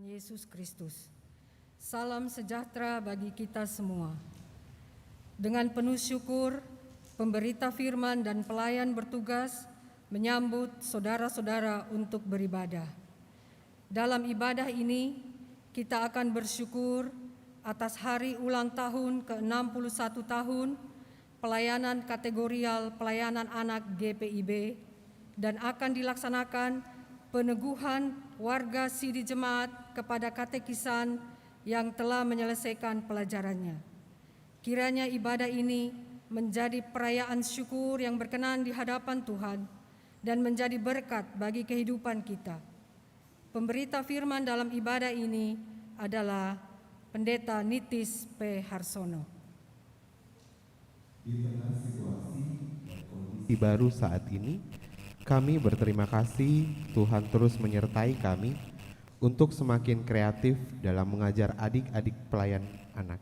Yesus Kristus. Salam sejahtera bagi kita semua. Dengan penuh syukur, pemberita firman dan pelayan bertugas menyambut saudara-saudara untuk beribadah. Dalam ibadah ini, kita akan bersyukur atas hari ulang tahun ke-61 tahun pelayanan kategorial pelayanan anak GPIB dan akan dilaksanakan peneguhan warga Sidi Jemaat kepada katekisan yang telah menyelesaikan pelajarannya. Kiranya ibadah ini menjadi perayaan syukur yang berkenan di hadapan Tuhan dan menjadi berkat bagi kehidupan kita. Pemberita firman dalam ibadah ini adalah Pendeta Nitis P. Harsono. Di tengah situasi dan kondisi baru saat ini, kami berterima kasih Tuhan terus menyertai kami untuk semakin kreatif dalam mengajar adik-adik pelayan anak.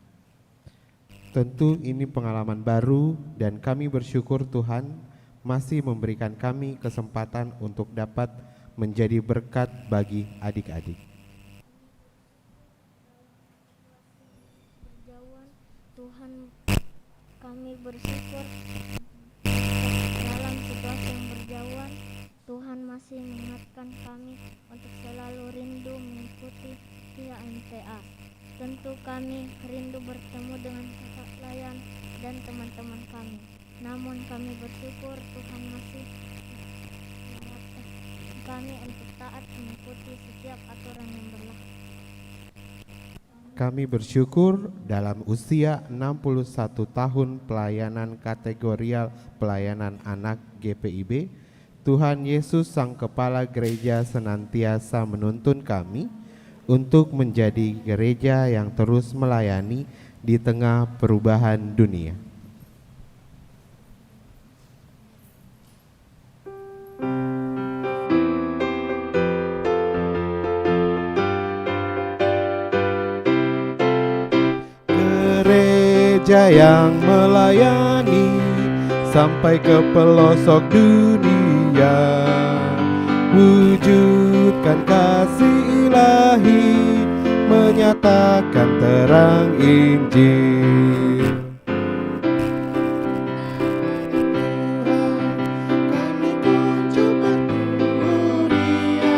Tentu ini pengalaman baru dan kami bersyukur Tuhan masih memberikan kami kesempatan untuk dapat menjadi berkat bagi adik-adik. Tuhan, kami bersyukur dalam situasi yang berjauhan, Tuhan masih mengingatkan kami untuk selalu rindu mengikuti via MTA. Tentu kami rindu bertemu dengan kakak pelayan dan teman-teman kami. Namun kami bersyukur Tuhan masih mengingatkan kami untuk taat mengikuti setiap aturan yang berlaku. Kami bersyukur dalam usia 61 tahun pelayanan kategorial pelayanan anak GPIB, Tuhan Yesus Sang Kepala Gereja senantiasa menuntun kami untuk menjadi gereja yang terus melayani di tengah perubahan dunia. Gereja yang melayani sampai ke pelosok dunia, wujudkan kasih ilahi, menyatakan terang Injil. Kami kunjung berkuria,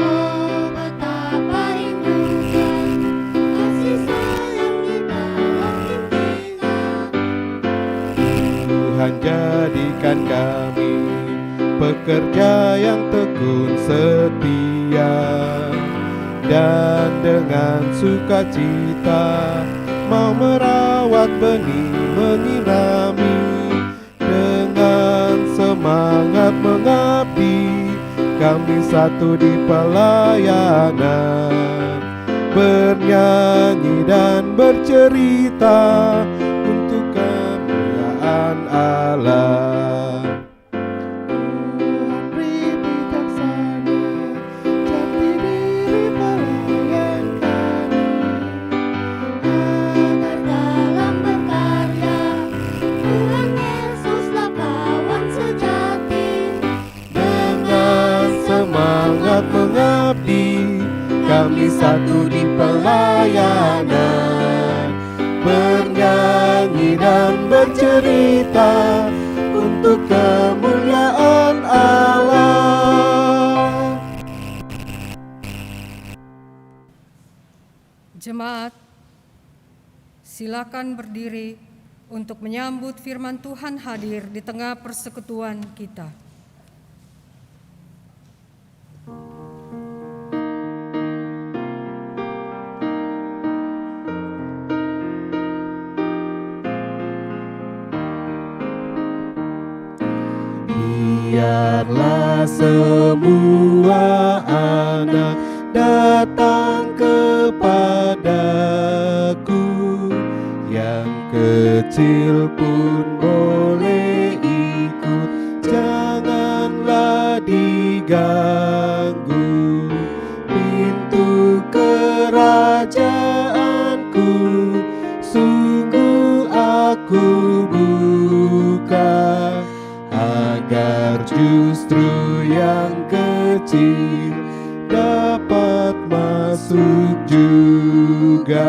oh betapa rindukan kasih sayang di dalam impian. Tuhan jadikan kami pekerja yang tekun setia, dan dengan sukacita mau merawat benih, menyirami, dengan semangat mengabdi. Kami satu di pelayanan, bernyanyi dan bercerita untuk kemuliaan Allah. Mengabdi, kami satu di pelayanan, bernyanyi dan bercerita untuk kemuliaan Allah. Jemaat, silakan berdiri untuk menyambut firman Tuhan hadir di tengah persekutuan kita. Biarlah semua anak datang kepadaku, yang kecil pun boleh ikut, janganlah diganggu. Pintu kerajaanku sungguh aku buka, agar justru yang kecil dapat masuk juga.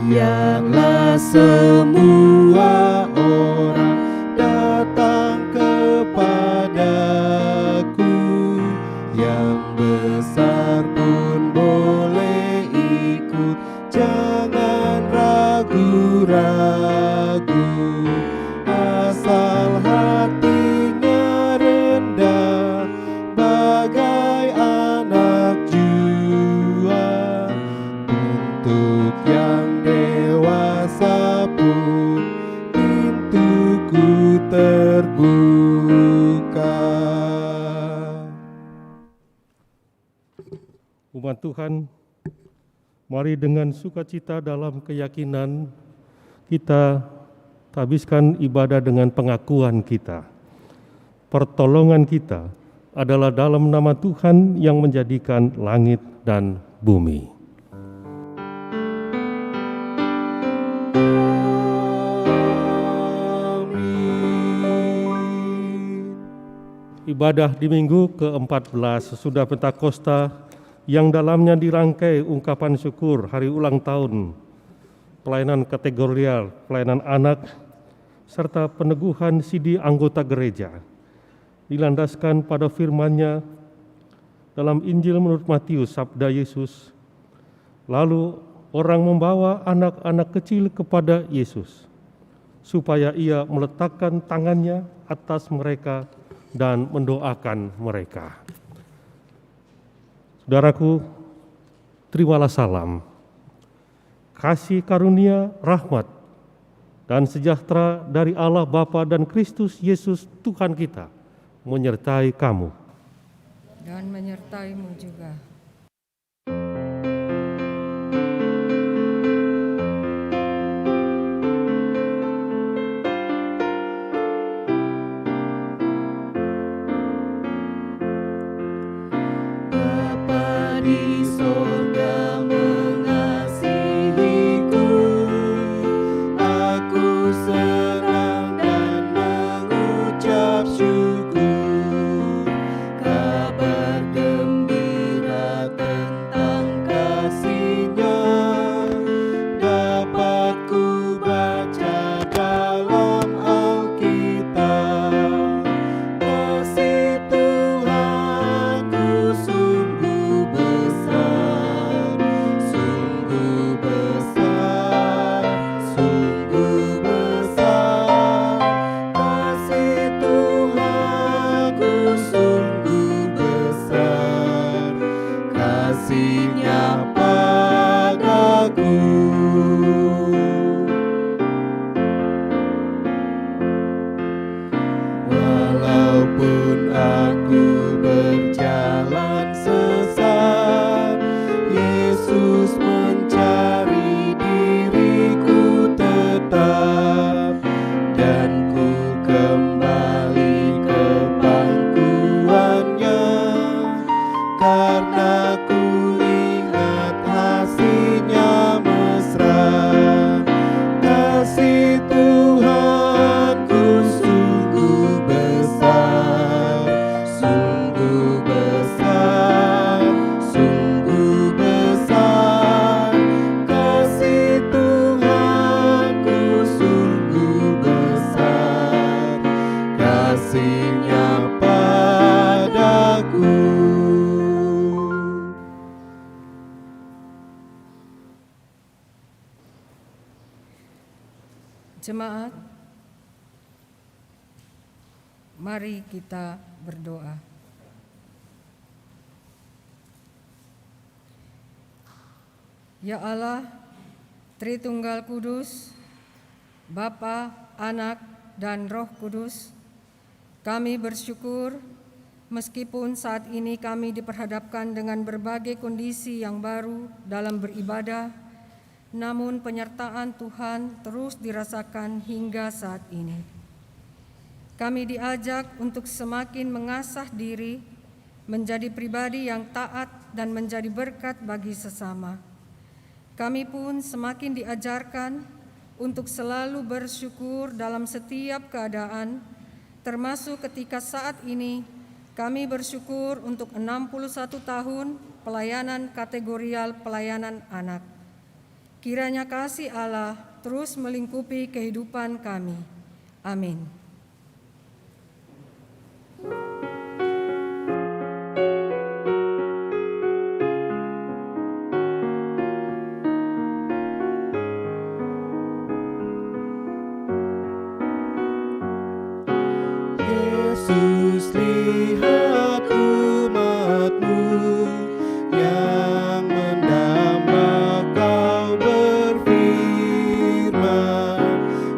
Biarlah semua orang datang kepadaku, yang besar pun boleh ikut, jangan ragu-ragu, asal hatinya rendah bagai anak jua. Untuk yang dewasa pun pintuku terbuka. Umat Tuhan, mari dengan sukacita dalam keyakinan kita habiskan ibadah dengan pengakuan kita. Pertolongan kita adalah dalam nama Tuhan yang menjadikan langit dan bumi. Ibadah di minggu ke-14 sesudah Pentakosta yang dalamnya dirangkai ungkapan syukur hari ulang tahun, pelayanan kategorial, pelayanan anak, serta peneguhan sidi anggota gereja, dilandaskan pada firman-Nya dalam Injil menurut Matius, sabda Yesus, lalu orang membawa anak-anak kecil kepada Yesus, supaya ia meletakkan tangannya atas mereka dan mendoakan mereka. Saudaraku, terimalah salam, kasih karunia, rahmat, dan sejahtera dari Allah Bapa dan Kristus Yesus Tuhan kita menyertai kamu. Dan menyertaimu juga. Di sorga mengasihiku, aku senang dan mengucap syukur. Kabar gembira Jemaat, mari kita berdoa. Ya Allah, Tritunggal Kudus, Bapa, Anak, dan Roh Kudus, kami bersyukur meskipun saat ini kami diperhadapkan dengan berbagai kondisi yang baru dalam beribadah, namun penyertaan Tuhan terus dirasakan hingga saat ini. Kami diajak untuk semakin mengasah diri, menjadi pribadi yang taat dan menjadi berkat bagi sesama. Kami pun semakin diajarkan untuk selalu bersyukur dalam setiap keadaan, termasuk ketika saat ini kami bersyukur untuk 61 tahun pelayanan kategorial pelayanan anak. Kiranya kasih Allah terus melingkupi kehidupan kami. Amin. Yesus, lihat umat-Mu yang mendamba Kau berfirman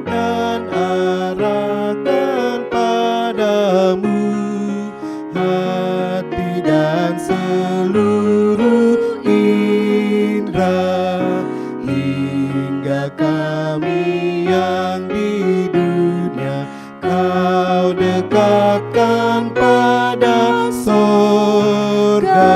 dan arahkan padamu hati dan seluruh indera, hingga kami yang di dunia Kau dekatkan pada sorga.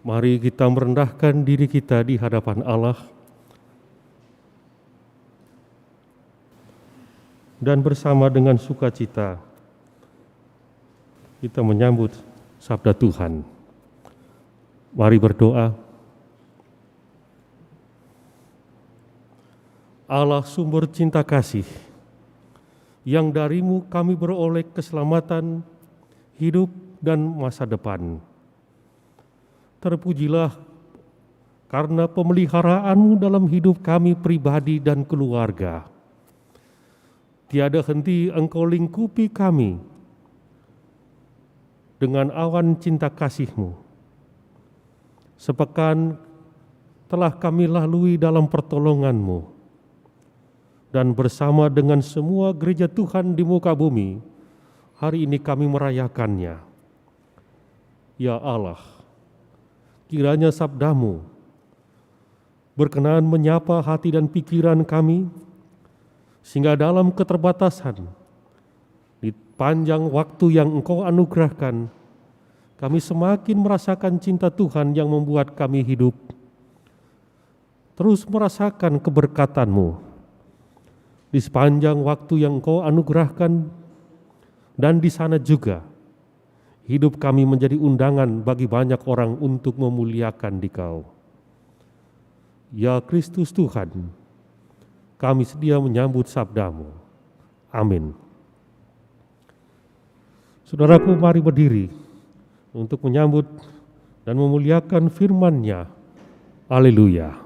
Mari kita merendahkan diri kita di hadapan Allah dan bersama dengan sukacita kita menyambut sabda Tuhan. Mari berdoa. Allah sumber cinta kasih, yang darimu kami beroleh keselamatan, hidup, dan masa depan. Terpujilah karena pemeliharaanmu dalam hidup kami pribadi dan keluarga. Tiada henti Engkau lingkupi kami dengan awan cinta kasih-Mu. Sepekan telah kami lalui dalam pertolongan-Mu, dan bersama dengan semua gereja Tuhan di muka bumi, hari ini kami merayakannya. Ya Allah, kiranya sabda-Mu berkenan menyapa hati dan pikiran kami, sehingga dalam keterbatasan, di panjang waktu yang Engkau anugerahkan, kami semakin merasakan cinta Tuhan yang membuat kami hidup, terus merasakan keberkatan-Mu di sepanjang waktu yang Engkau anugerahkan, dan di sana juga hidup kami menjadi undangan bagi banyak orang untuk memuliakan Dikau. Ya Kristus Tuhan, kami sedia menyambut sabda-Mu. Amin. Saudaraku, mari berdiri untuk menyambut dan memuliakan firman-Nya. Haleluya.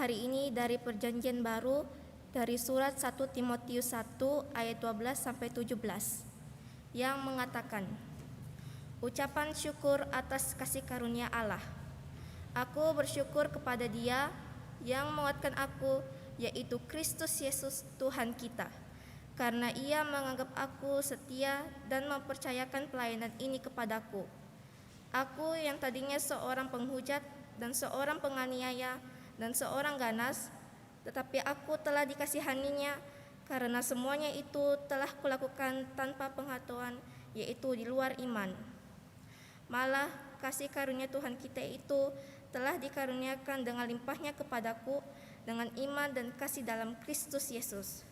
Hari ini dari Perjanjian Baru dari surat 1 Timotius 1 ayat 12 sampai 17 yang mengatakan, Ucapan syukur atas kasih karunia Allah. Aku bersyukur kepada Dia yang menguatkan aku, yaitu Kristus Yesus Tuhan kita, karena Ia menganggap aku setia dan mempercayakan pelayanan ini kepadaku. Aku yang tadinya seorang penghujat dan seorang penganiaya dan seorang ganas, tetapi aku telah dikasihaninya karena semuanya itu telah kulakukan tanpa pengetahuan, yaitu di luar iman. Malah kasih karunia Tuhan kita itu telah dikaruniakan dengan limpahnya kepadaku dengan iman dan kasih dalam Kristus Yesus.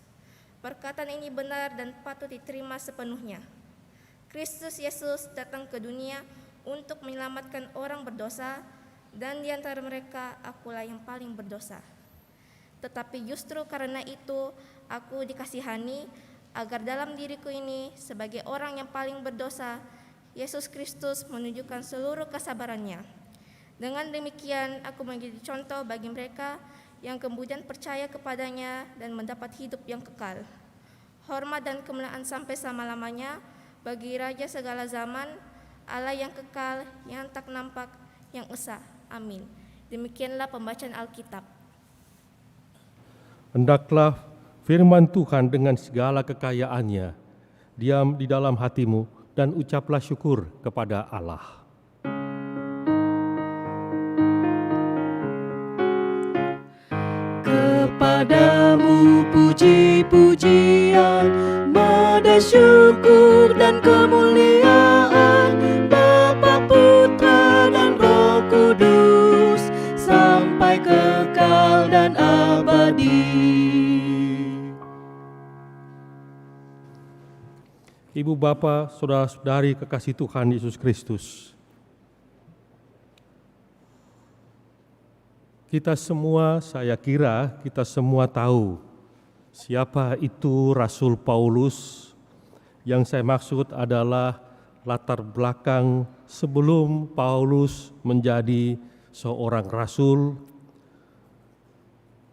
Perkataan ini benar dan patut diterima sepenuhnya. Kristus Yesus datang ke dunia untuk menyelamatkan orang berdosa, dan di antara mereka akulah yang paling berdosa. Tetapi justru karena itu aku dikasihani, agar dalam diriku ini sebagai orang yang paling berdosa, Yesus Kristus menunjukkan seluruh kesabarannya. Dengan demikian aku menjadi contoh bagi mereka yang kemudian percaya kepadanya dan mendapat hidup yang kekal. Hormat dan kemuliaan sampai selama-lamanya bagi Raja segala zaman, Allah yang kekal, yang tak nampak, yang esa. Amin. Demikianlah pembacaan Alkitab. Hendaklah firman Tuhan dengan segala kekayaannya diam di dalam hatimu, dan ucaplah syukur kepada Allah. Kepadamu puji-pujian, bada syukur dan kemuliaan, Bapa, Putra dan Roh Kudus, sampai kekal dan abadi. Ibu bapa, saudara-saudari kekasih Tuhan Yesus Kristus, kita semua, saya kira kita semua tahu siapa itu Rasul Paulus. Yang saya maksud adalah latar belakang sebelum Paulus menjadi seorang rasul.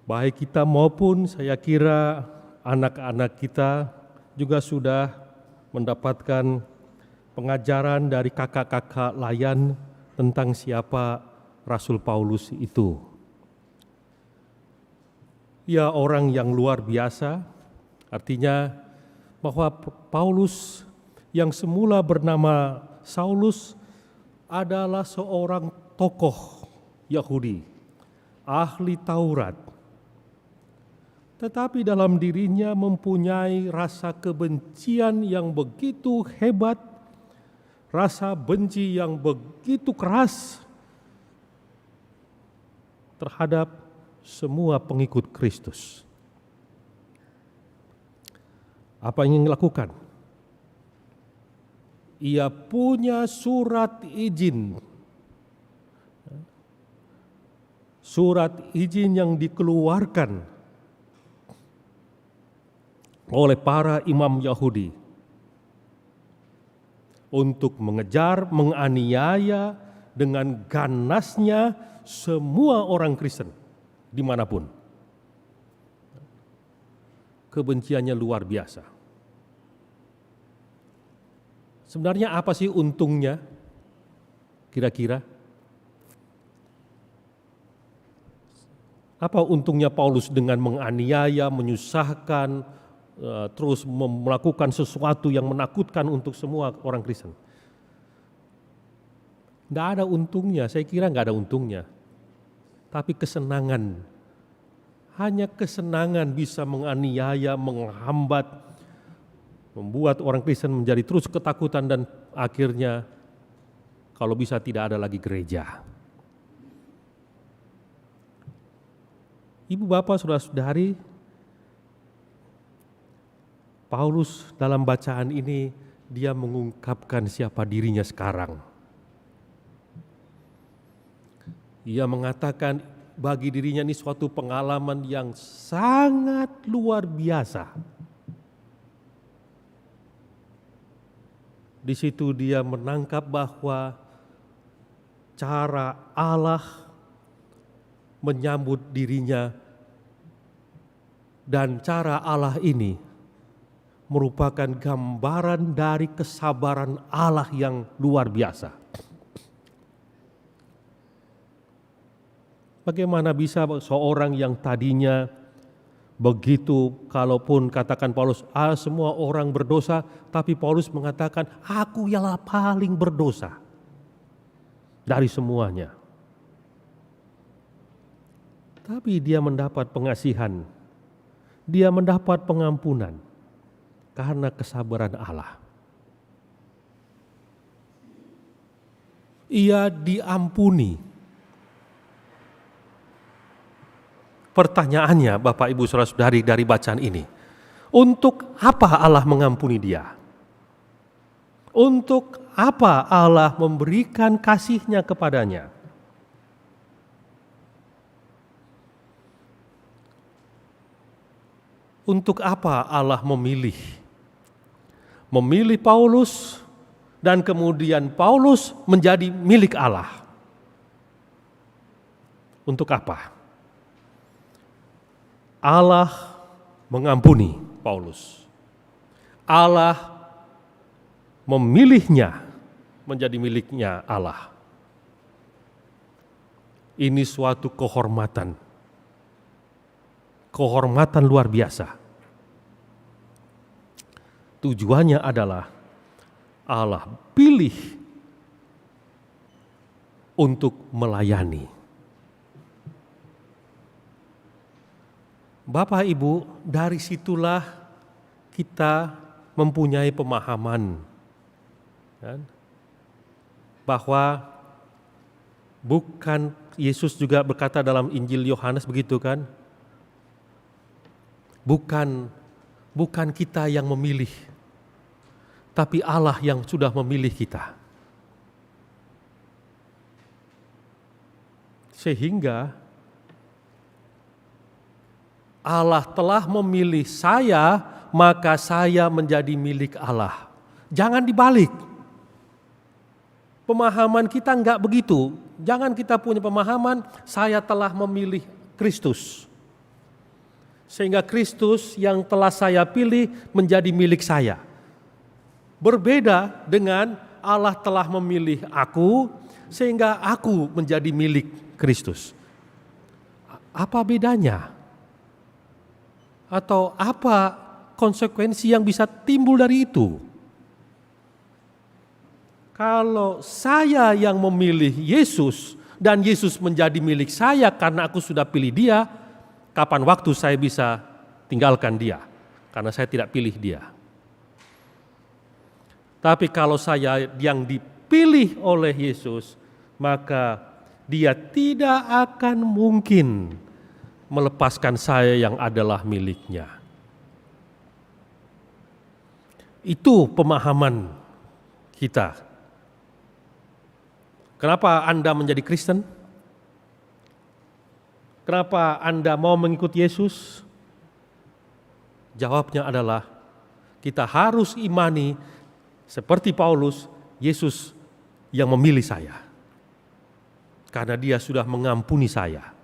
Baik kita maupun saya kira anak-anak kita juga sudah mendapatkan pengajaran dari kakak-kakak layan tentang siapa Rasul Paulus itu. Ia orang yang luar biasa, artinya bahwa Paulus yang semula bernama Saulus adalah seorang tokoh Yahudi, ahli Taurat. Tetapi dalam dirinya mempunyai rasa kebencian yang begitu hebat, rasa benci yang begitu keras terhadap semua pengikut Kristus. Apa yang dilakukan? Ia punya surat izin. Surat izin yang dikeluarkan oleh para imam Yahudi untuk mengejar, menganiaya dengan ganasnya semua orang Kristen dimanapun. Kebenciannya luar biasa. Sebenarnya apa sih untungnya? Kira-kira? Apa untungnya Paulus dengan menganiaya, menyusahkan, terus melakukan sesuatu yang menakutkan untuk semua orang Kristen? Nggak ada untungnya, saya kira nggak ada untungnya. Tapi kesenangan, hanya kesenangan bisa menganiaya, menghambat, membuat orang Kristen menjadi terus ketakutan dan akhirnya kalau bisa tidak ada lagi gereja. Ibu bapak saudara-saudari, Paulus dalam bacaan ini dia mengungkapkan siapa dirinya sekarang. Ia mengatakan bagi dirinya ini suatu pengalaman yang sangat luar biasa. Di situ dia menangkap bahwa cara Allah menyambut dirinya dan cara Allah ini merupakan gambaran dari kesabaran Allah yang luar biasa. Bagaimana bisa seorang yang tadinya begitu, kalaupun katakan Paulus, semua orang berdosa, tapi Paulus mengatakan, aku ialah paling berdosa dari semuanya. Tapi dia mendapat pengasihan, dia mendapat pengampunan karena kesabaran Allah. Ia diampuni. Pertanyaannya Bapak Ibu Saudara-saudari dari bacaan ini, untuk apa Allah mengampuni dia? Untuk apa Allah memberikan kasih-Nya kepadanya? Untuk apa Allah memilih Paulus dan kemudian Paulus menjadi milik Allah? Untuk apa? Allah mengampuni Paulus. Allah memilihnya menjadi miliknya Allah. Ini suatu kehormatan. Kehormatan luar biasa. Tujuannya adalah Allah pilih untuk melayani. Bapak Ibu, dari situlah kita mempunyai pemahaman kan, bahwa bukan, Yesus juga berkata dalam Injil Yohanes begitu kan, bukan kita yang memilih, tapi Allah yang sudah memilih kita. Sehingga Allah telah memilih saya, maka saya menjadi milik Allah. Jangan dibalik. Pemahaman kita enggak begitu. Jangan kita punya pemahaman, saya telah memilih Kristus. Sehingga Kristus yang telah saya pilih menjadi milik saya. Berbeda dengan Allah telah memilih aku, sehingga aku menjadi milik Kristus. Apa bedanya? Atau apa konsekuensi yang bisa timbul dari itu? Kalau saya yang memilih Yesus dan Yesus menjadi milik saya karena aku sudah pilih dia, kapan waktu saya bisa tinggalkan dia? Karena saya tidak pilih dia. Tapi kalau saya yang dipilih oleh Yesus, maka dia tidak akan mungkin melepaskan saya yang adalah miliknya. Itu pemahaman kita. Kenapa Anda menjadi Kristen? Kenapa Anda mau mengikuti Yesus? Jawabnya adalah kita harus imani seperti Paulus, Yesus yang memilih saya. Karena dia sudah mengampuni saya.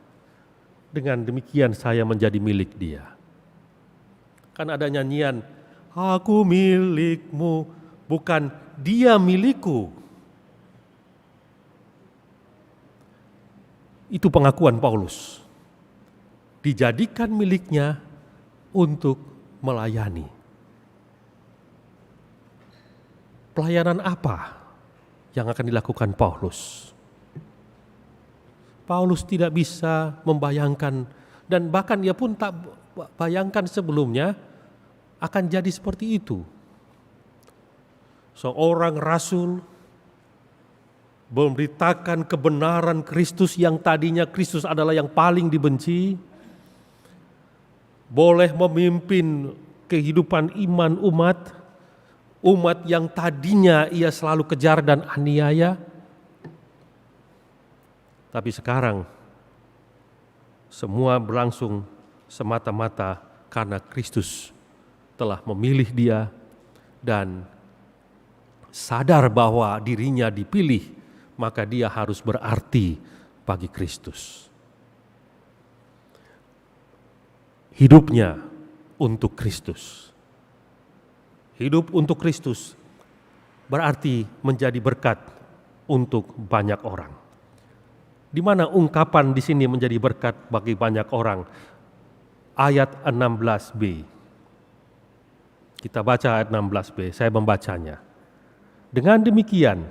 Dengan demikian saya menjadi milik dia. Kan ada nyanyian, aku milikmu, bukan dia milikku. Itu pengakuan Paulus. Dijadikan miliknya untuk melayani. Pelayanan apa yang akan dilakukan Paulus? Paulus tidak bisa membayangkan, dan bahkan dia pun tak bayangkan sebelumnya akan jadi seperti itu. Seorang rasul memberitakan kebenaran Kristus yang tadinya Kristus adalah yang paling dibenci, boleh memimpin kehidupan iman umat yang tadinya ia selalu kejar dan aniaya. Tapi sekarang semua berlangsung semata-mata karena Kristus telah memilih dia dan sadar bahwa dirinya dipilih, maka dia harus berarti bagi Kristus. Hidupnya untuk Kristus. Hidup untuk Kristus berarti menjadi berkat untuk banyak orang. Di mana ungkapan di sini menjadi berkat bagi banyak orang? Ayat 16b. Kita baca ayat 16b, saya membacanya. Dengan demikian,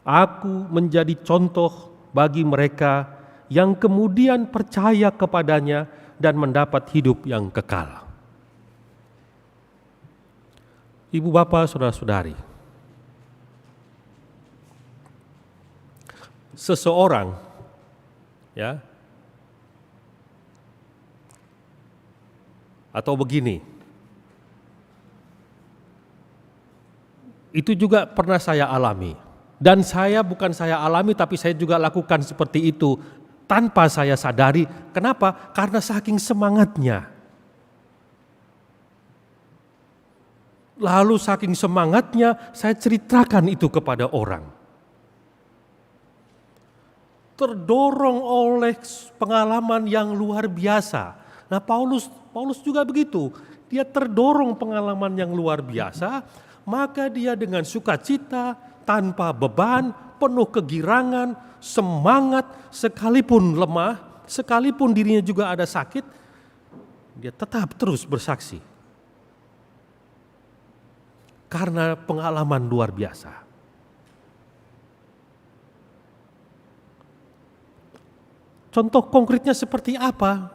aku menjadi contoh bagi mereka yang kemudian percaya kepadanya dan mendapat hidup yang kekal. Ibu bapak, saudara-saudari, seseorang atau begini, itu juga pernah saya alami. Dan bukan saya alami, tapi saya juga lakukan seperti itu tanpa saya sadari. Kenapa? Karena saking semangatnya. Lalu saking semangatnya saya ceritakan itu kepada orang. Terdorong oleh pengalaman yang luar biasa. Nah, Paulus juga begitu. Dia terdorong pengalaman yang luar biasa, maka dia dengan sukacita, tanpa beban, penuh kegirangan, semangat, sekalipun lemah, sekalipun dirinya juga ada sakit, dia tetap terus bersaksi. Karena pengalaman luar biasa. Contoh konkretnya seperti apa?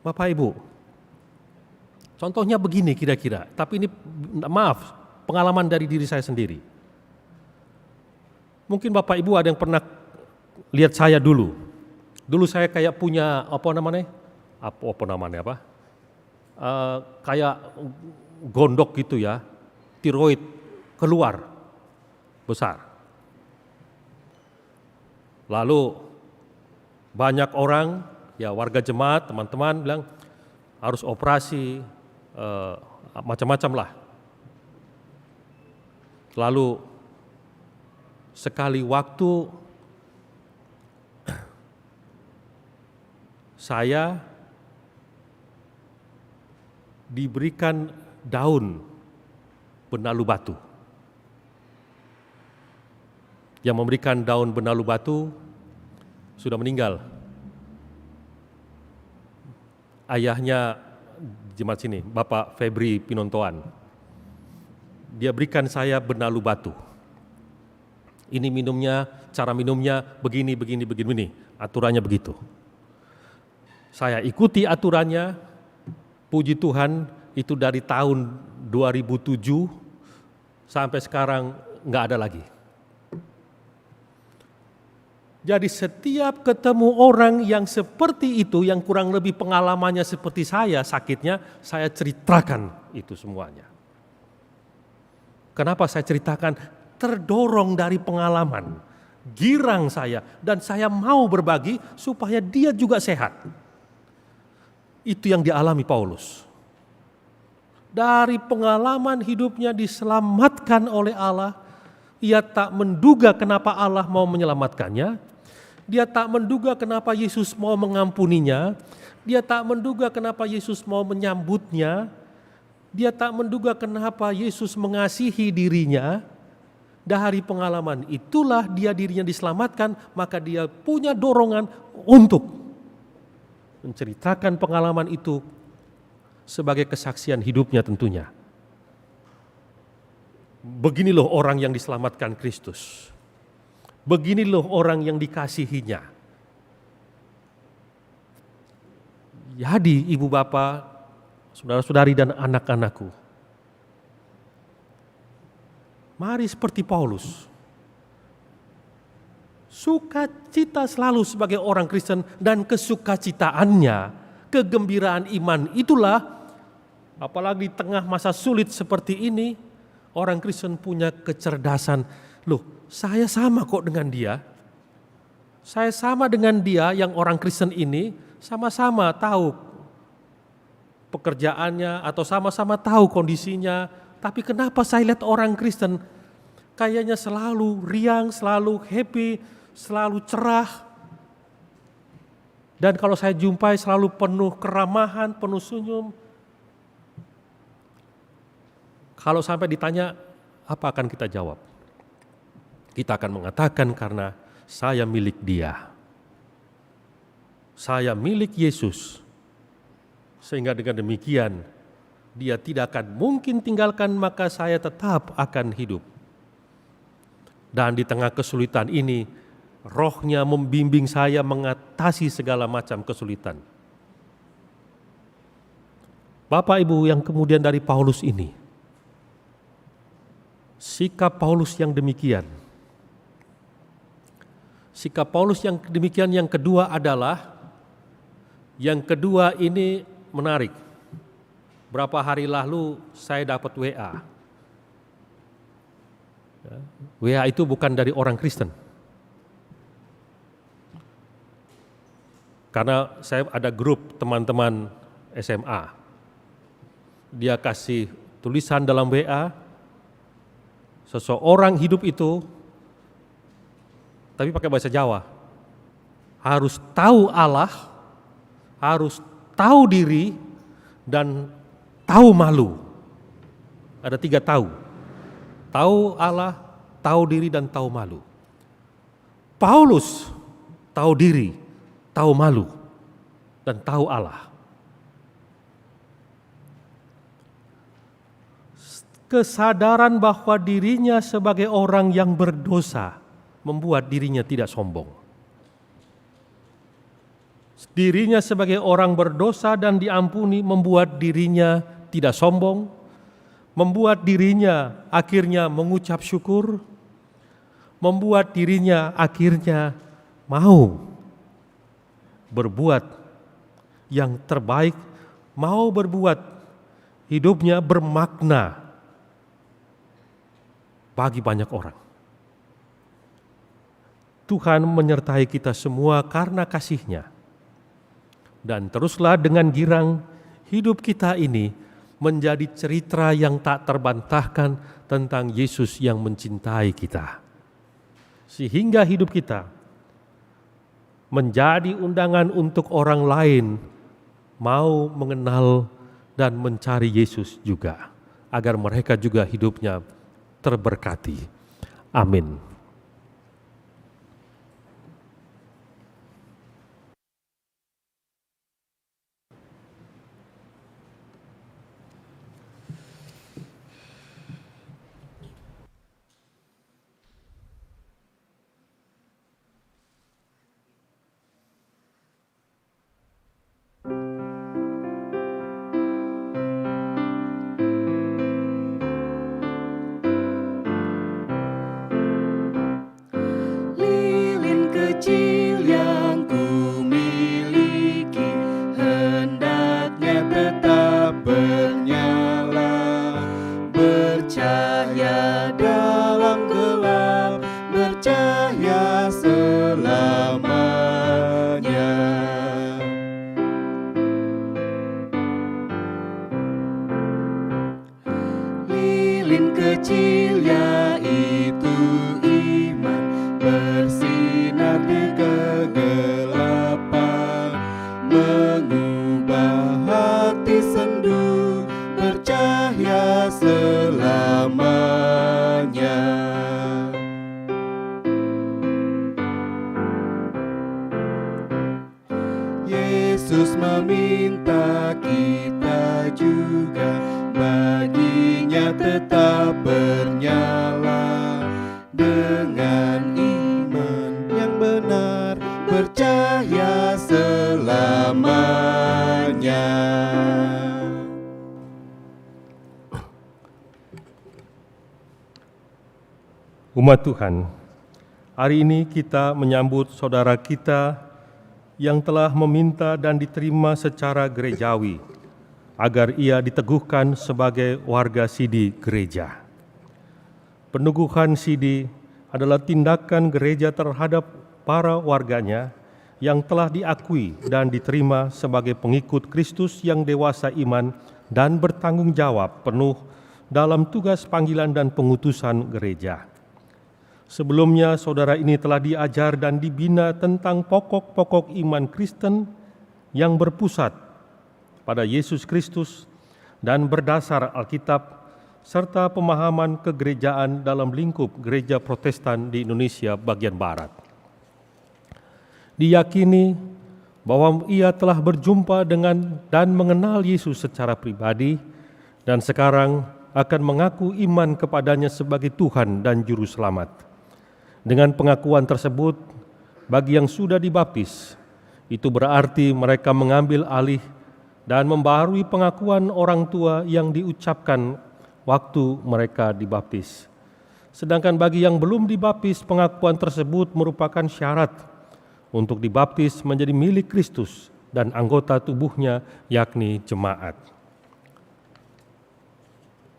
Bapak Ibu, contohnya begini kira-kira, tapi ini maaf, pengalaman dari diri saya sendiri. Mungkin Bapak Ibu ada yang pernah lihat saya dulu. Dulu saya kayak punya kayak gondok gitu ya, tiroid keluar besar. Lalu banyak orang, ya warga jemaat, teman-teman bilang harus operasi, macam-macam lah. Lalu sekali waktu saya diberikan daun benalu batu. Yang memberikan daun benalu batu sudah meninggal. Ayahnya jemaat sini, Bapak Febri Pinontoan. Dia berikan saya benalu batu. Ini minumnya, cara minumnya begini, aturannya begitu. Saya ikuti aturannya, puji Tuhan itu dari tahun 2007 sampai sekarang nggak ada lagi. Jadi setiap ketemu orang yang seperti itu, yang kurang lebih pengalamannya seperti saya sakitnya, saya ceritakan itu semuanya. Kenapa saya ceritakan? Terdorong dari pengalaman, girang saya, dan saya mau berbagi supaya dia juga sehat. Itu yang dialami Paulus. Dari pengalaman hidupnya diselamatkan oleh Allah, ia tak menduga kenapa Allah mau menyelamatkannya, dia tak menduga kenapa Yesus mau mengampuninya, dia tak menduga kenapa Yesus mau menyambutnya, dia tak menduga kenapa Yesus mengasihi dirinya. Dari pengalaman itulah dirinya diselamatkan, maka dia punya dorongan untuk menceritakan pengalaman itu sebagai kesaksian hidupnya tentunya. Begini loh orang yang diselamatkan Kristus. Begini loh orang yang dikasihinya. Jadi ibu bapak, saudara-saudari dan anak-anakku, mari seperti Paulus, sukacita selalu sebagai orang Kristen, dan kesukacitaannya, kegembiraan iman itulah, apalagi di tengah masa sulit seperti ini, orang Kristen punya kecerdasan. Loh, saya sama kok dengan dia. Saya sama dengan dia yang orang Kristen ini, sama-sama tahu pekerjaannya atau sama-sama tahu kondisinya. Tapi kenapa saya lihat orang Kristen kayaknya selalu riang, selalu happy, selalu cerah. Dan kalau saya jumpai selalu penuh keramahan, penuh senyum. Kalau sampai ditanya, apa akan kita jawab? Kita akan mengatakan karena saya milik Dia. Saya milik Yesus. Sehingga dengan demikian, Dia tidak akan mungkin tinggalkan, maka saya tetap akan hidup. Dan di tengah kesulitan ini, Roh-Nya membimbing saya mengatasi segala macam kesulitan. Bapak Ibu yang kemudian dari Paulus ini, sikap Paulus yang demikian. Sikap Paulus yang demikian yang kedua adalah, yang kedua ini menarik. Berapa hari lalu saya dapat WA. WA itu bukan dari orang Kristen. Karena saya ada grup teman-teman SMA. Dia kasih tulisan dalam WA, seseorang hidup itu, tapi pakai bahasa Jawa, harus tahu Allah, harus tahu diri, dan tahu malu. Ada 3 tahu. Tahu Allah, tahu diri, dan tahu malu. Paulus tahu diri, tahu malu, dan tahu Allah. Kesadaran bahwa dirinya sebagai orang yang berdosa membuat dirinya tidak sombong. Dirinya sebagai orang berdosa dan diampuni membuat dirinya tidak sombong, membuat dirinya akhirnya mengucap syukur, membuat dirinya akhirnya mau berbuat yang terbaik, mau berbuat hidupnya bermakna bagi banyak orang. Tuhan menyertai kita semua karena kasih-Nya. Dan teruslah dengan girang hidup kita ini menjadi cerita yang tak terbantahkan tentang Yesus yang mencintai kita. Sehingga hidup kita menjadi undangan untuk orang lain mau mengenal dan mencari Yesus juga, agar mereka juga hidupnya terberkati. Amin. Lilin kecil yang ku miliki hendaknya tetap bernyala, bercahaya dalam gelap, bercahaya selamanya. Lilin kecil yaitu iman, bersinar di kegelapan, mengubah hati sendu, bercahaya selamanya. Yesus meminta kita juga baginya tetap bernyala, dengan iman yang benar, bercahaya selamanya. Umat Tuhan, hari ini kita menyambut saudara kita yang telah meminta dan diterima secara gerejawi agar ia diteguhkan sebagai warga sidi gereja. Peneguhan sidi adalah tindakan gereja terhadap para warganya yang telah diakui dan diterima sebagai pengikut Kristus yang dewasa iman dan bertanggung jawab penuh dalam tugas panggilan dan pengutusan gereja. Sebelumnya, saudara ini telah diajar dan dibina tentang pokok-pokok iman Kristen yang berpusat pada Yesus Kristus dan berdasar Alkitab, serta pemahaman kegerejaan dalam lingkup gereja Protestan di Indonesia bagian Barat. Diyakini bahwa ia telah berjumpa dengan dan mengenal Yesus secara pribadi dan sekarang akan mengaku iman kepadanya sebagai Tuhan dan Juru Selamat. Dengan pengakuan tersebut, bagi yang sudah dibaptis, itu berarti mereka mengambil alih dan membaharui pengakuan orang tua yang diucapkan waktu mereka dibaptis. Sedangkan bagi yang belum dibaptis, pengakuan tersebut merupakan syarat untuk dibaptis menjadi milik Kristus dan anggota tubuhnya, yakni jemaat.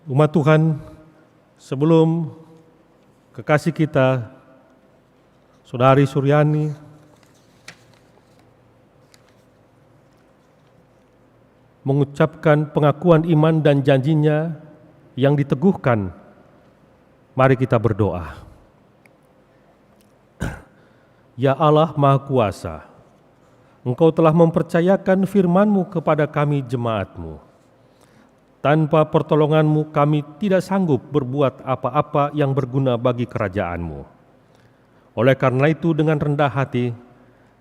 Umat Tuhan, sebelum kekasih kita, Saudari Suryani, mengucapkan pengakuan iman dan janjinya yang diteguhkan, mari kita berdoa. Ya Allah Maha Kuasa, Engkau telah mempercayakan firman-Mu kepada kami jemaat-Mu. Tanpa pertolongan-Mu kami tidak sanggup berbuat apa-apa yang berguna bagi kerajaan-Mu. Oleh karena itu dengan rendah hati,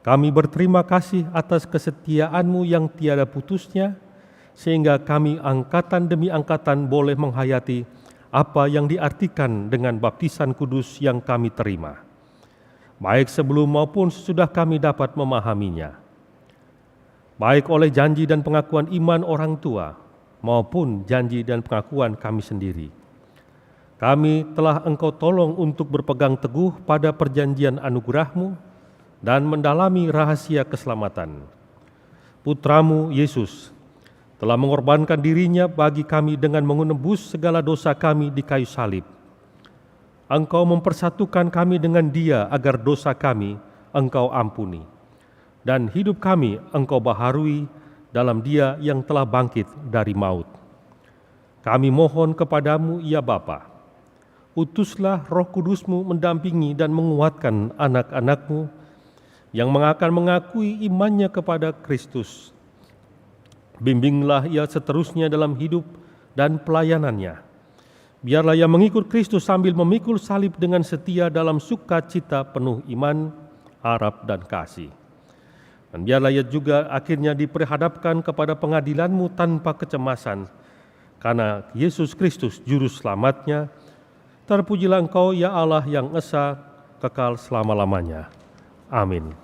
kami berterima kasih atas kesetiaan-Mu yang tiada putusnya, sehingga kami angkatan demi angkatan boleh menghayati apa yang diartikan dengan baptisan kudus yang kami terima, baik sebelum maupun sesudah kami dapat memahaminya, baik oleh janji dan pengakuan iman orang tua maupun janji dan pengakuan kami sendiri. Kami telah Engkau tolong untuk berpegang teguh pada perjanjian anugerah-Mu dan mendalami rahasia keselamatan. Putra-Mu Yesus telah mengorbankan dirinya bagi kami dengan menebus segala dosa kami di kayu salib. Engkau mempersatukan kami dengan Dia agar dosa kami Engkau ampuni, dan hidup kami Engkau baharui dalam Dia yang telah bangkit dari maut. Kami mohon kepadamu, ya Bapa, utuslah Roh Kudus-Mu mendampingi dan menguatkan anak-anak-Mu yang akan mengakui imannya kepada Kristus. Bimbinglah ia seterusnya dalam hidup dan pelayanannya. Biarlah ia mengikut Kristus sambil memikul salib dengan setia dalam sukacita penuh iman, harap, dan kasih. Dan biarlah ia juga akhirnya diperhadapkan kepada pengadilan-Mu tanpa kecemasan, karena Yesus Kristus Juru Selamatnya. Terpujilah Engkau, ya Allah yang esa kekal selama-lamanya. Amin.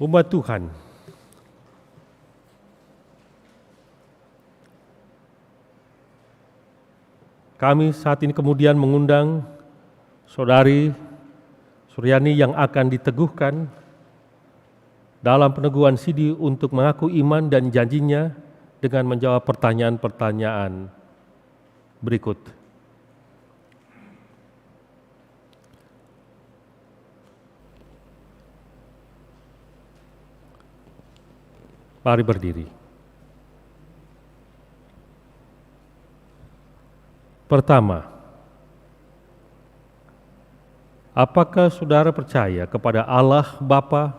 Umat Tuhan, kami saat ini kemudian mengundang Saudari Suryani yang akan diteguhkan dalam peneguhan sidi untuk mengaku iman dan janjinya dengan menjawab pertanyaan-pertanyaan berikut. Mari berdiri. Pertama, apakah saudara percaya kepada Allah Bapa,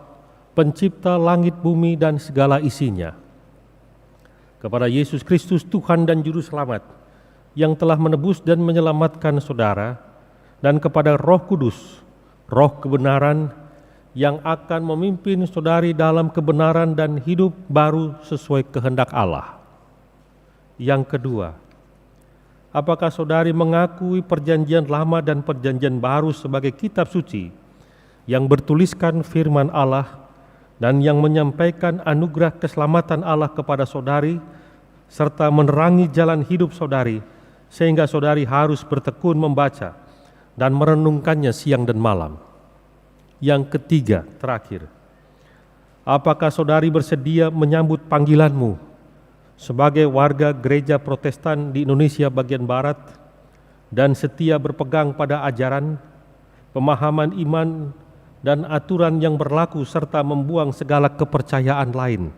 pencipta langit bumi dan segala isinya, kepada Yesus Kristus Tuhan dan Juru Selamat yang telah menebus dan menyelamatkan saudara, dan kepada Roh Kudus, Roh kebenaran yang akan memimpin saudari dalam kebenaran dan hidup baru sesuai kehendak Allah? Yang kedua, apakah saudari mengakui perjanjian lama dan perjanjian baru sebagai kitab suci yang bertuliskan firman Allah dan yang menyampaikan anugerah keselamatan Allah kepada saudari serta menerangi jalan hidup saudari sehingga saudari harus bertekun membaca dan merenungkannya siang dan malam? Yang ketiga, terakhir, apakah saudari bersedia menyambut panggilan-Mu sebagai warga gereja Protestan di Indonesia bagian Barat dan setia berpegang pada ajaran, pemahaman iman, dan aturan yang berlaku serta membuang segala kepercayaan lain,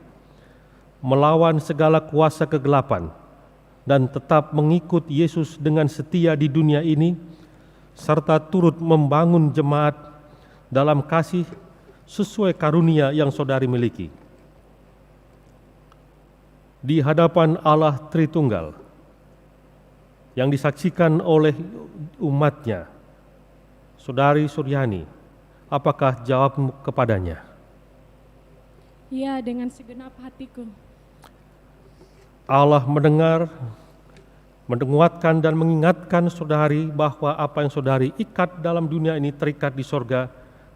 melawan segala kuasa kegelapan, dan tetap mengikut Yesus dengan setia di dunia ini, serta turut membangun jemaat dalam kasih sesuai karunia yang saudari miliki. Di hadapan Allah Tritunggal, yang disaksikan oleh umatnya, Saudari Suryani, apakah jawabmu kepadanya? Ya, dengan segenap hatiku. Allah mendengar, menguatkan dan mengingatkan saudari bahwa apa yang saudari ikat dalam dunia ini terikat di sorga,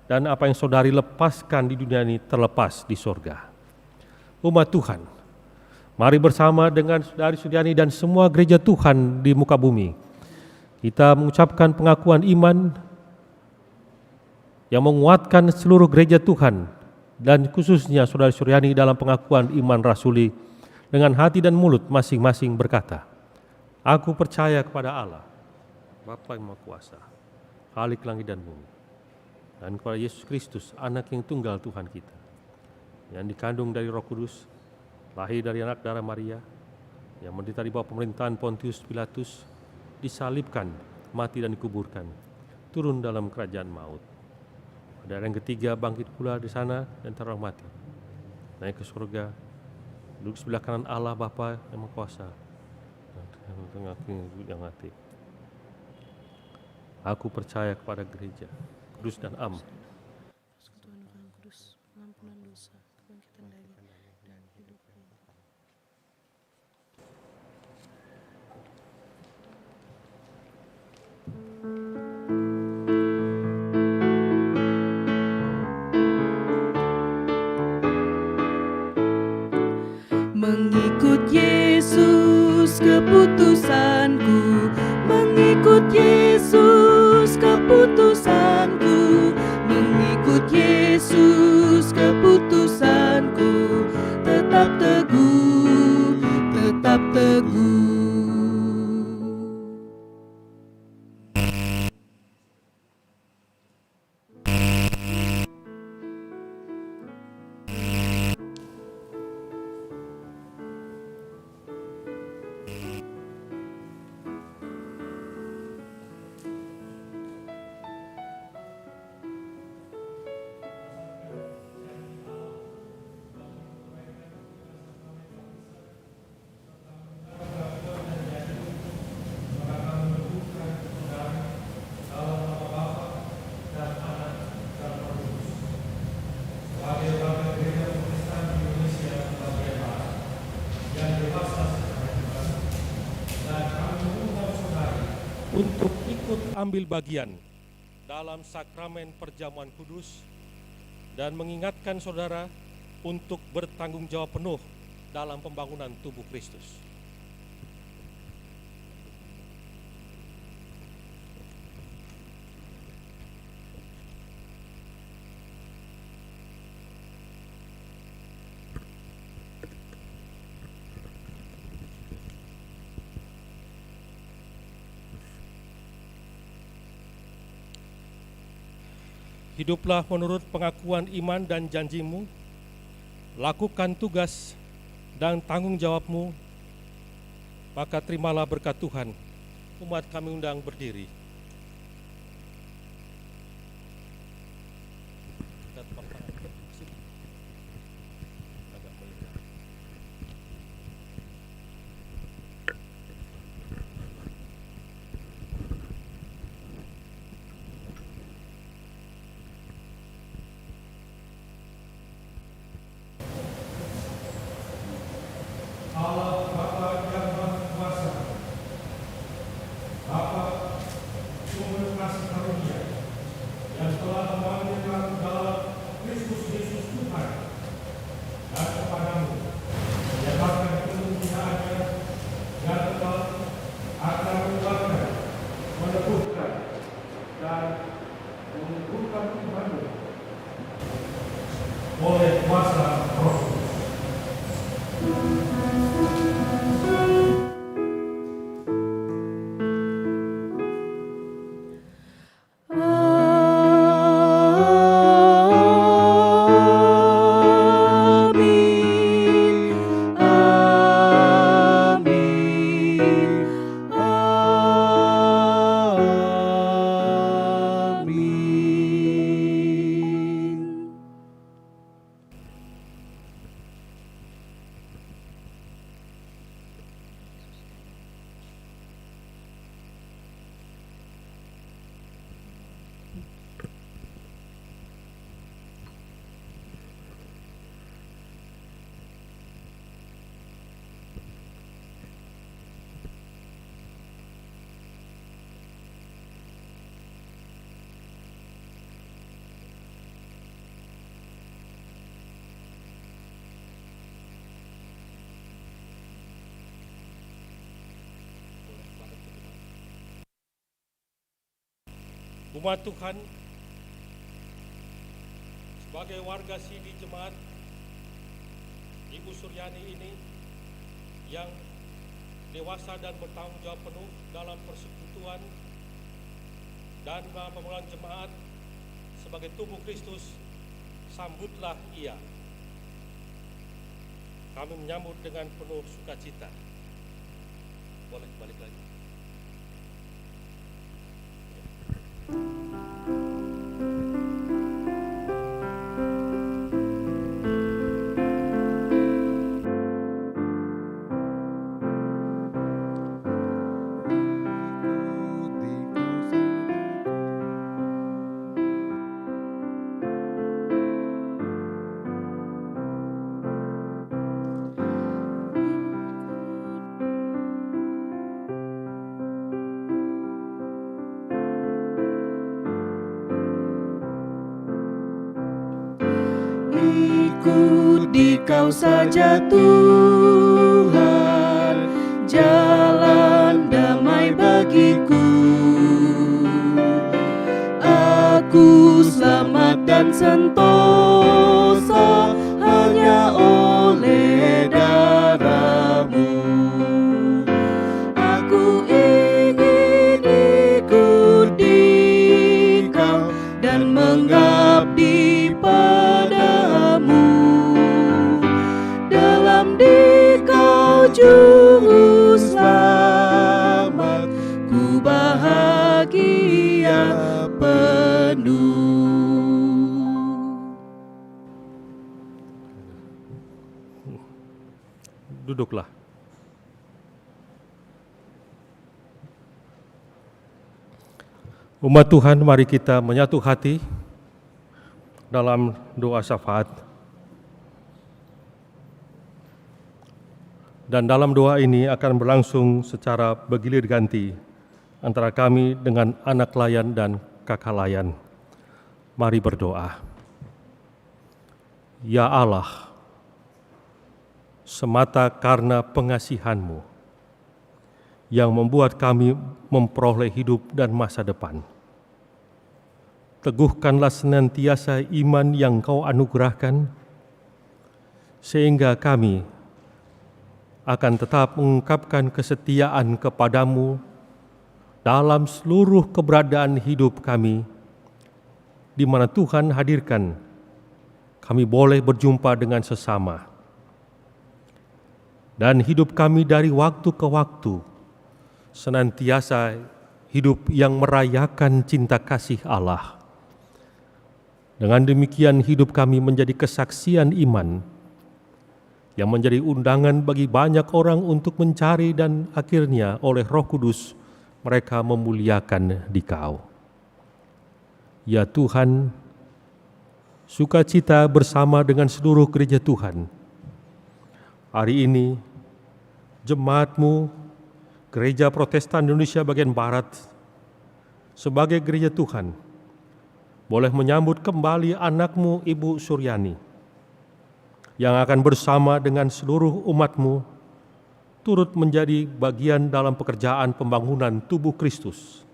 dan apa yang saudari lepaskan di dunia ini terlepas di sorga. Umat Tuhan, mari bersama dengan saudari Suryani dan semua gereja Tuhan di muka bumi, kita mengucapkan pengakuan iman yang menguatkan seluruh gereja Tuhan, dan khususnya saudari Suryani dalam pengakuan iman rasuli dengan hati dan mulut masing-masing berkata, aku percaya kepada Allah, Bapa yang Maha Kuasa, Khalik langit dan bumi, dan kepada Yesus Kristus, anak yang tunggal Tuhan kita, yang dikandung dari Roh Kudus, lahir dari anak darah Maria, yang menderita di bawah pemerintahan Pontius Pilatus, disalibkan, mati dan dikuburkan, turun dalam kerajaan maut. Pada hari yang ketiga bangkit pula di sana dan terhormati, naik ke surga, duduk sebelah kanan Allah Bapa yang Maha Kuasa, yang hati. Aku percaya kepada gereja, kudus dan am. Mengikut Yesus keputusanku, mengikut Yesus keputusanku, mengikut Yesus keputusanku, tetap teguh, tetap teguh. Untuk ikut ambil bagian dalam sakramen perjamuan kudus dan mengingatkan saudara untuk bertanggung jawab penuh dalam pembangunan tubuh Kristus. Hiduplah menurut pengakuan iman dan janjimu, lakukan tugas dan tanggung jawabmu, maka terimalah berkat Tuhan. Umat kami undang berdiri. Umat Tuhan, sebagai warga sini jemaat, Ibu Suryani ini yang dewasa dan bertanggung jawab penuh dalam persekutuan dan dalam pemuluhan jemaat sebagai tubuh Kristus, sambutlah ia. Kami menyambut dengan penuh sukacita. Boleh balik lagi. Ikut di Kau saja Tuhan, jalan damai bagiku. Aku selamat dan sentosa hanya oleh darah-Mu. Aku ingin ikut di Kau dan mengabdi padamu. Dalam di Kau juru selamat, ku bahagia penuh. Duduklah. Umat Tuhan, mari kita menyatu hati dalam doa syafaat. Dan dalam doa ini akan berlangsung secara bergilir ganti antara kami dengan anak layan dan kakak layan. Mari berdoa. Ya Allah, semata karena pengasihan-Mu yang membuat kami memperoleh hidup dan masa depan. Teguhkanlah senantiasa iman yang Kau anugerahkan, sehingga kami akan tetap mengungkapkan kesetiaan kepadamu dalam seluruh keberadaan hidup kami, di mana Tuhan hadirkan, kami boleh berjumpa dengan sesama. Dan hidup kami dari waktu ke waktu, senantiasa hidup yang merayakan cinta kasih Allah. Dengan demikian hidup kami menjadi kesaksian iman, yang menjadi undangan bagi banyak orang untuk mencari dan akhirnya oleh Roh Kudus mereka memuliakan di Kau. Ya Tuhan, sukacita bersama dengan seluruh gereja Tuhan. Hari ini jemaat-Mu, Gereja Protestan Indonesia bagian Barat, sebagai gereja Tuhan, boleh menyambut kembali anak-Mu Ibu Suryani, yang akan bersama dengan seluruh umat-Mu turut menjadi bagian dalam pekerjaan pembangunan tubuh Kristus,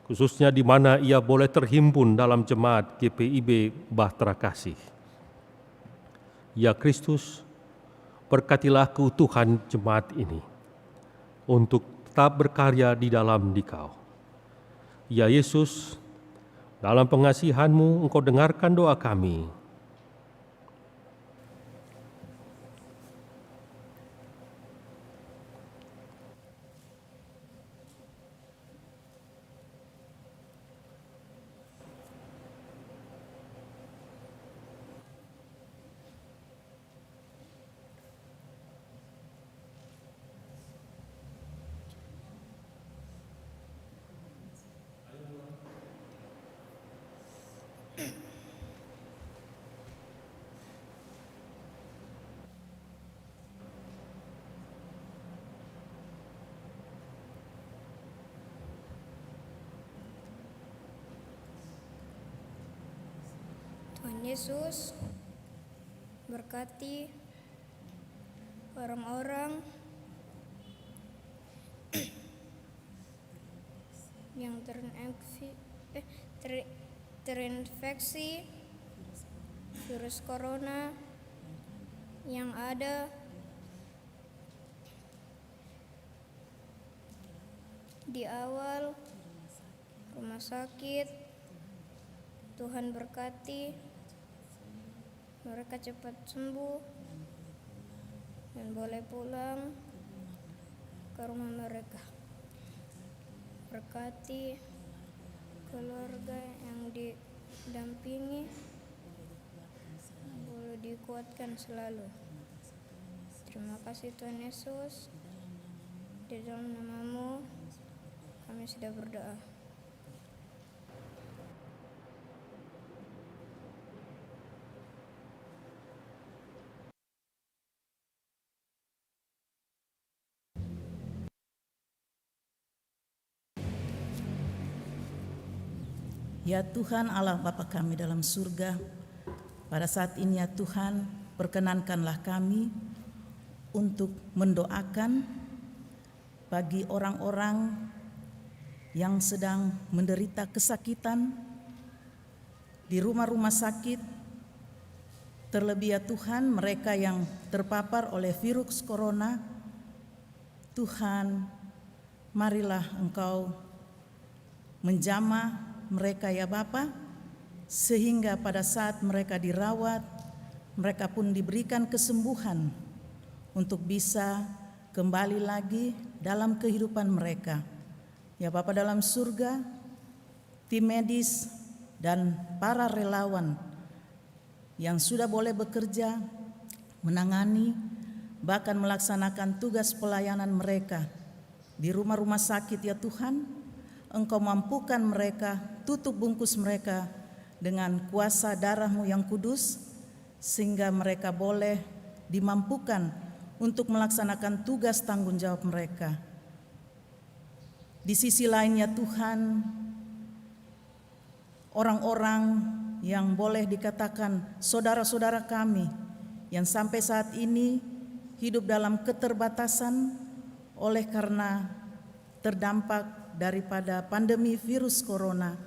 khususnya di mana ia boleh terhimpun dalam jemaat GPIB Bahtera Kasih. Ya Kristus, berkatilah keutuhan jemaat ini untuk tetap berkarya di dalam Dikau. Ya Yesus, dalam pengasihan-Mu Engkau dengarkan doa kami. Tuhan Yesus berkati orang-orang yang terinfeksi terinfeksi virus corona yang ada di awal rumah sakit. Tuhan berkati mereka cepat sembuh dan boleh pulang ke rumah mereka. Berkati keluarga yang didampingi, boleh dikuatkan selalu. Terima kasih Tuhan Yesus, di dalam nama-Mu kami sudah berdoa. Ya Tuhan Allah Bapa kami dalam surga, pada saat ini ya Tuhan, perkenankanlah kami untuk mendoakan bagi orang-orang yang sedang menderita kesakitan di rumah-rumah sakit, terlebih ya Tuhan mereka yang terpapar oleh virus corona. Tuhan, marilah Engkau menjamah mereka ya Bapa, sehingga pada saat mereka dirawat, mereka pun diberikan kesembuhan untuk bisa kembali lagi dalam kehidupan mereka. Ya Bapa dalam surga, tim medis dan para relawan yang sudah boleh bekerja, menangani, bahkan melaksanakan tugas pelayanan mereka di rumah-rumah sakit ya Tuhan, Engkau mampukan mereka, tutup bungkus mereka dengan kuasa darah-Mu yang kudus, sehingga mereka boleh dimampukan untuk melaksanakan tugas tanggung jawab mereka. Di sisi lainnya Tuhan, orang-orang yang boleh dikatakan saudara-saudara kami yang sampai saat ini hidup dalam keterbatasan oleh karena terdampak daripada pandemi virus corona,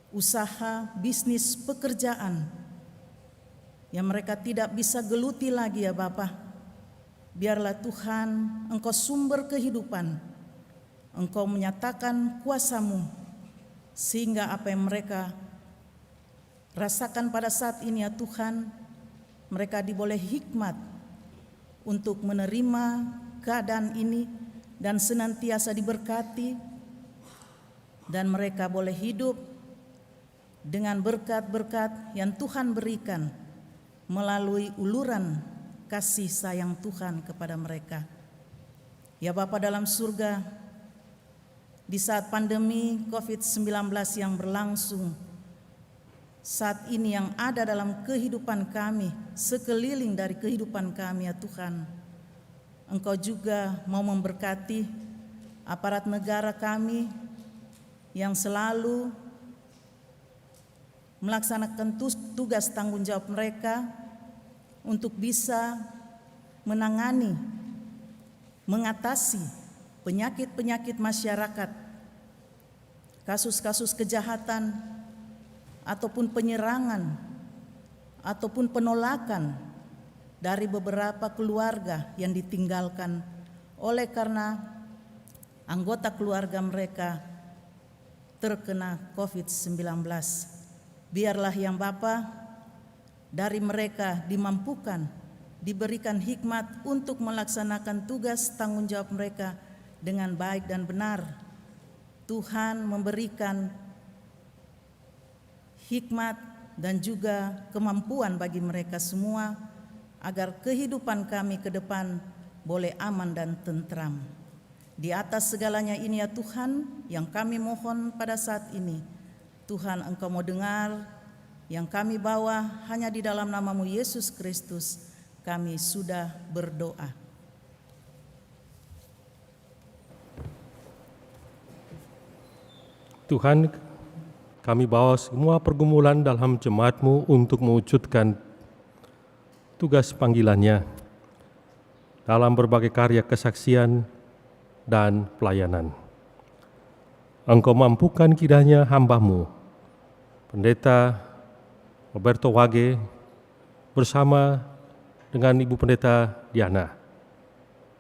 usaha, bisnis, pekerjaan yang mereka tidak bisa geluti lagi ya Bapa. Biarlah Tuhan Engkau sumber kehidupan, Engkau menyatakan kuasa-Mu, sehingga apa yang mereka rasakan pada saat ini ya Tuhan, mereka diboleh hikmat untuk menerima keadaan ini dan senantiasa diberkati, dan mereka boleh hidup dengan berkat-berkat yang Tuhan berikan melalui uluran kasih sayang Tuhan kepada mereka. Ya Bapa dalam surga, di saat pandemi COVID-19 yang berlangsung saat ini, yang ada dalam kehidupan kami, sekeliling dari kehidupan kami ya Tuhan, Engkau juga mau memberkati aparat negara kami yang selalu melaksanakan tugas tanggung jawab mereka untuk bisa menangani, mengatasi penyakit-penyakit masyarakat, kasus-kasus kejahatan ataupun penyerangan ataupun penolakan dari beberapa keluarga yang ditinggalkan oleh karena anggota keluarga mereka terkena COVID-19. Biarlah yang Bapa dari mereka dimampukan, diberikan hikmat untuk melaksanakan tugas tanggung jawab mereka dengan baik dan benar. Tuhan memberikan hikmat dan juga kemampuan bagi mereka semua, agar kehidupan kami ke depan boleh aman dan tentram. Di atas segalanya ini ya Tuhan, yang kami mohon pada saat ini, Tuhan Engkau mau dengar yang kami bawa hanya di dalam nama-Mu Yesus Kristus, kami sudah berdoa. Tuhan, kami bawa semua pergumulan dalam jemaat-Mu untuk mewujudkan tugas panggilannya dalam berbagai karya kesaksian dan pelayanan. Engkau mampukan kiranya hamba-Mu, Pendeta Roberto Wage, bersama dengan Ibu Pendeta Diana,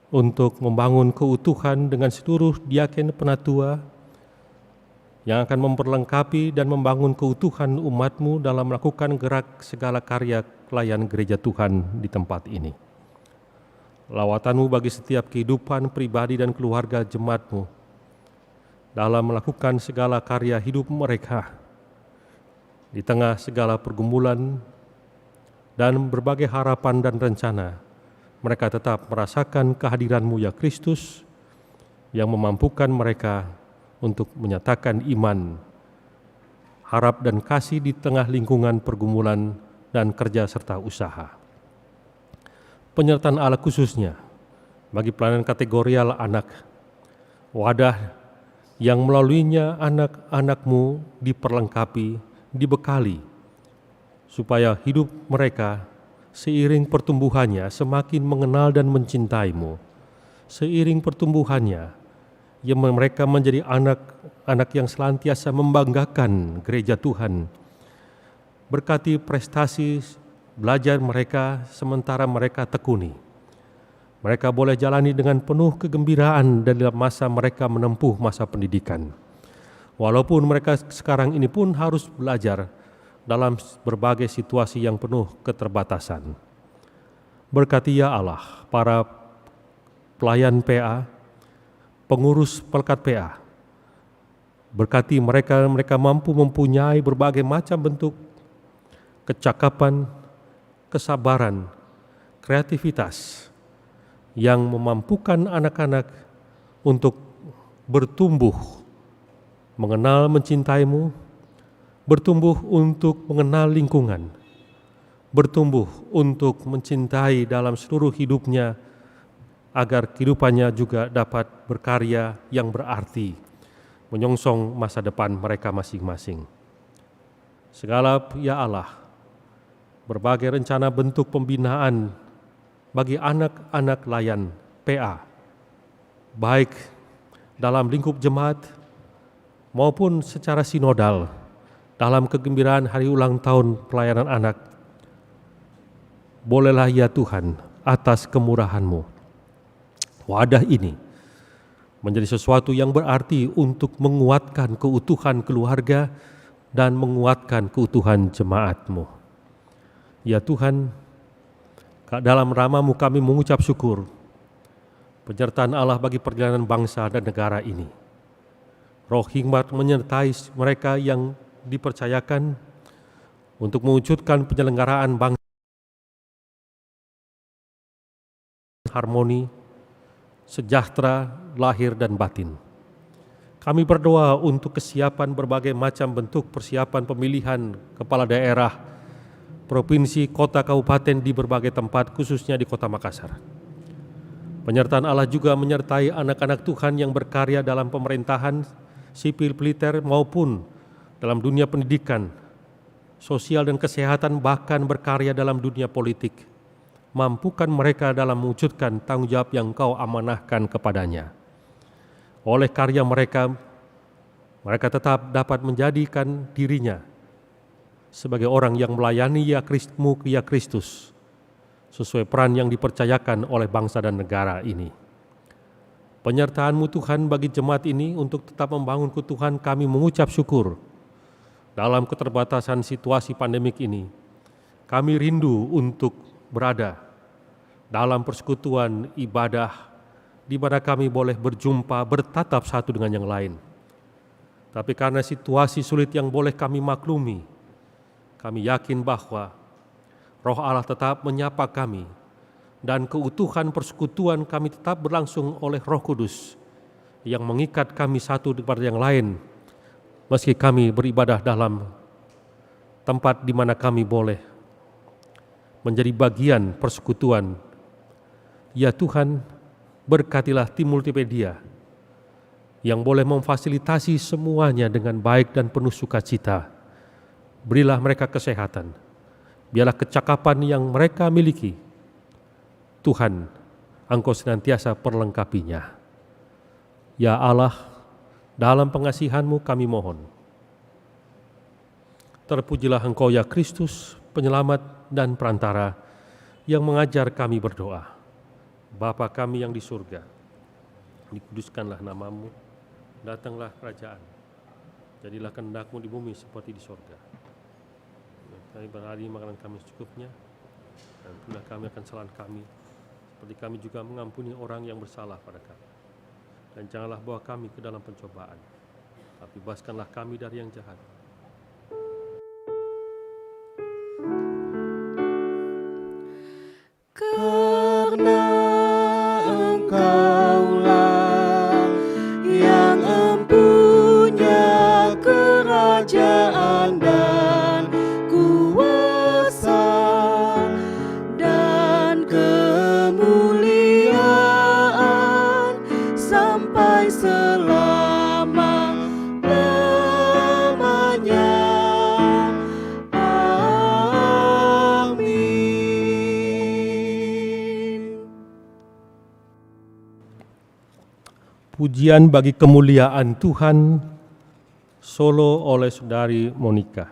untuk membangun keutuhan dengan seluruh diaken penatua yang akan memperlengkapi dan membangun keutuhan umat-Mu dalam melakukan gerak segala karya pelayan gereja Tuhan di tempat ini. Lawatan-Mu bagi setiap kehidupan pribadi dan keluarga jemaat-Mu dalam melakukan segala karya hidup mereka di tengah segala pergumulan dan berbagai harapan dan rencana. Mereka tetap merasakan kehadiran-Mu ya Kristus yang memampukan mereka untuk menyatakan iman, harap dan kasih di tengah lingkungan pergumulan dan kerja serta usaha. Penyertaan Allah khususnya bagi pelayanan kategorial anak, wadah yang melaluinya anak-anak-Mu diperlengkapi, dibekali, supaya hidup mereka seiring pertumbuhannya semakin mengenal dan mencintai-Mu. Seiring pertumbuhannya, yang mereka menjadi anak-anak yang senantiasa membanggakan gereja Tuhan. Berkati prestasi belajar mereka sementara mereka tekuni. Mereka boleh jalani dengan penuh kegembiraan dalam masa mereka menempuh masa pendidikan. Walaupun mereka sekarang ini pun harus belajar dalam berbagai situasi yang penuh keterbatasan. Berkati ya Allah para pelayan PA, pengurus pelkat PA. Berkati mereka mampu mempunyai berbagai macam bentuk kecakapan, kesabaran, kreativitas yang memampukan anak-anak untuk bertumbuh, mengenal mencintai-Mu, bertumbuh untuk mengenal lingkungan, bertumbuh untuk mencintai dalam seluruh hidupnya, agar kehidupannya juga dapat berkarya yang berarti, menyongsong masa depan mereka masing-masing. Segala ya Allah, berbagai rencana bentuk pembinaan bagi anak-anak layan PA, baik dalam lingkup jemaat maupun secara sinodal dalam kegembiraan hari ulang tahun pelayanan anak. Bolehlah ya Tuhan atas kemurahan-Mu, wadah ini menjadi sesuatu yang berarti untuk menguatkan keutuhan keluarga dan menguatkan keutuhan jemaat-Mu. Ya Tuhan, dalam nama-Mu kami mengucap syukur penyertaan Allah bagi perjalanan bangsa dan negara ini. Roh hikmat menyertai mereka yang dipercayakan untuk mewujudkan penyelenggaraan bangsa harmoni, sejahtera, lahir dan batin. Kami berdoa untuk kesiapan berbagai macam bentuk persiapan pemilihan kepala daerah, provinsi, kota, kabupaten di berbagai tempat, khususnya di Kota Makassar. Penyertaan Allah juga menyertai anak-anak Tuhan yang berkarya dalam pemerintahan, sipil militer maupun dalam dunia pendidikan, sosial dan kesehatan, bahkan berkarya dalam dunia politik. Mampukan mereka dalam mewujudkan tanggung jawab yang Engkau amanahkan kepadanya. Oleh karya mereka, mereka tetap dapat menjadikan dirinya sebagai orang yang melayani ya Kristus, sesuai peran yang dipercayakan oleh bangsa dan negara ini. Penyertaan-Mu Tuhan bagi jemaat ini untuk tetap membangun keutuhan, kami mengucap syukur. Dalam keterbatasan situasi pandemik ini, kami rindu untuk berada dalam persekutuan ibadah di mana kami boleh berjumpa, bertatap satu dengan yang lain. Tapi karena situasi sulit yang boleh kami maklumi, kami yakin bahwa Roh Allah tetap menyapa kami dan keutuhan persekutuan kami tetap berlangsung oleh Roh Kudus yang mengikat kami satu kepada yang lain, meski kami beribadah dalam tempat di mana kami boleh menjadi bagian persekutuan. Ya Tuhan, berkatilah tim multimedia yang boleh memfasilitasi semuanya dengan baik dan penuh sukacita. Berilah mereka kesehatan, biarlah kecakapan yang mereka miliki, Tuhan, Engkau senantiasa perlengkapinya. Ya Allah, Dalam pengasihan-Mu kami mohon. Terpujilah Engkau ya Kristus, penyelamat dan perantara, yang mengajar kami berdoa. Bapa kami yang di surga, dikuduskanlah nama-Mu, datanglah kerajaan, jadilah kehendak-Mu di bumi seperti di surga. Kami berhari makanan kami secukupnya, dan ampunilah kami akan kesalahan kami, seperti kami juga mengampuni orang yang bersalah pada kami. Dan janganlah bawa kami ke dalam pencobaan, tapi bebaskanlah kami dari yang jahat. Karena Engkaulah yang empunya kerajaan dan kuasa dan kemuliaan sampai selama-lamanya. Pujian bagi kemuliaan Tuhan, solo oleh Saudari Monica.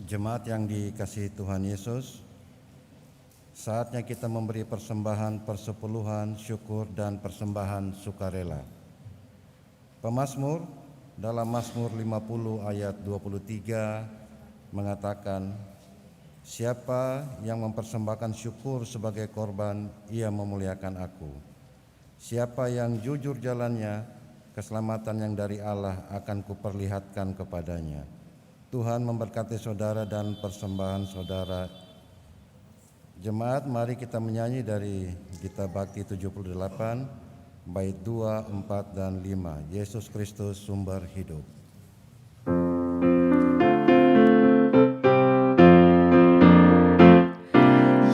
Jemaat yang dikasihi Tuhan Yesus, saatnya kita memberi persembahan persepuluhan, syukur, dan persembahan sukarela. Pemazmur dalam Mazmur 50 ayat 23 mengatakan, siapa yang mempersembahkan syukur sebagai korban, ia memuliakan aku. Siapa yang jujur jalannya, keselamatan yang dari Allah akan kuperlihatkan kepadanya. Tuhan memberkati saudara dan persembahan saudara. Jemaat, mari kita menyanyi dari Gita Bakti 78, bait 2, 4, dan 5. Yesus Kristus sumber hidup.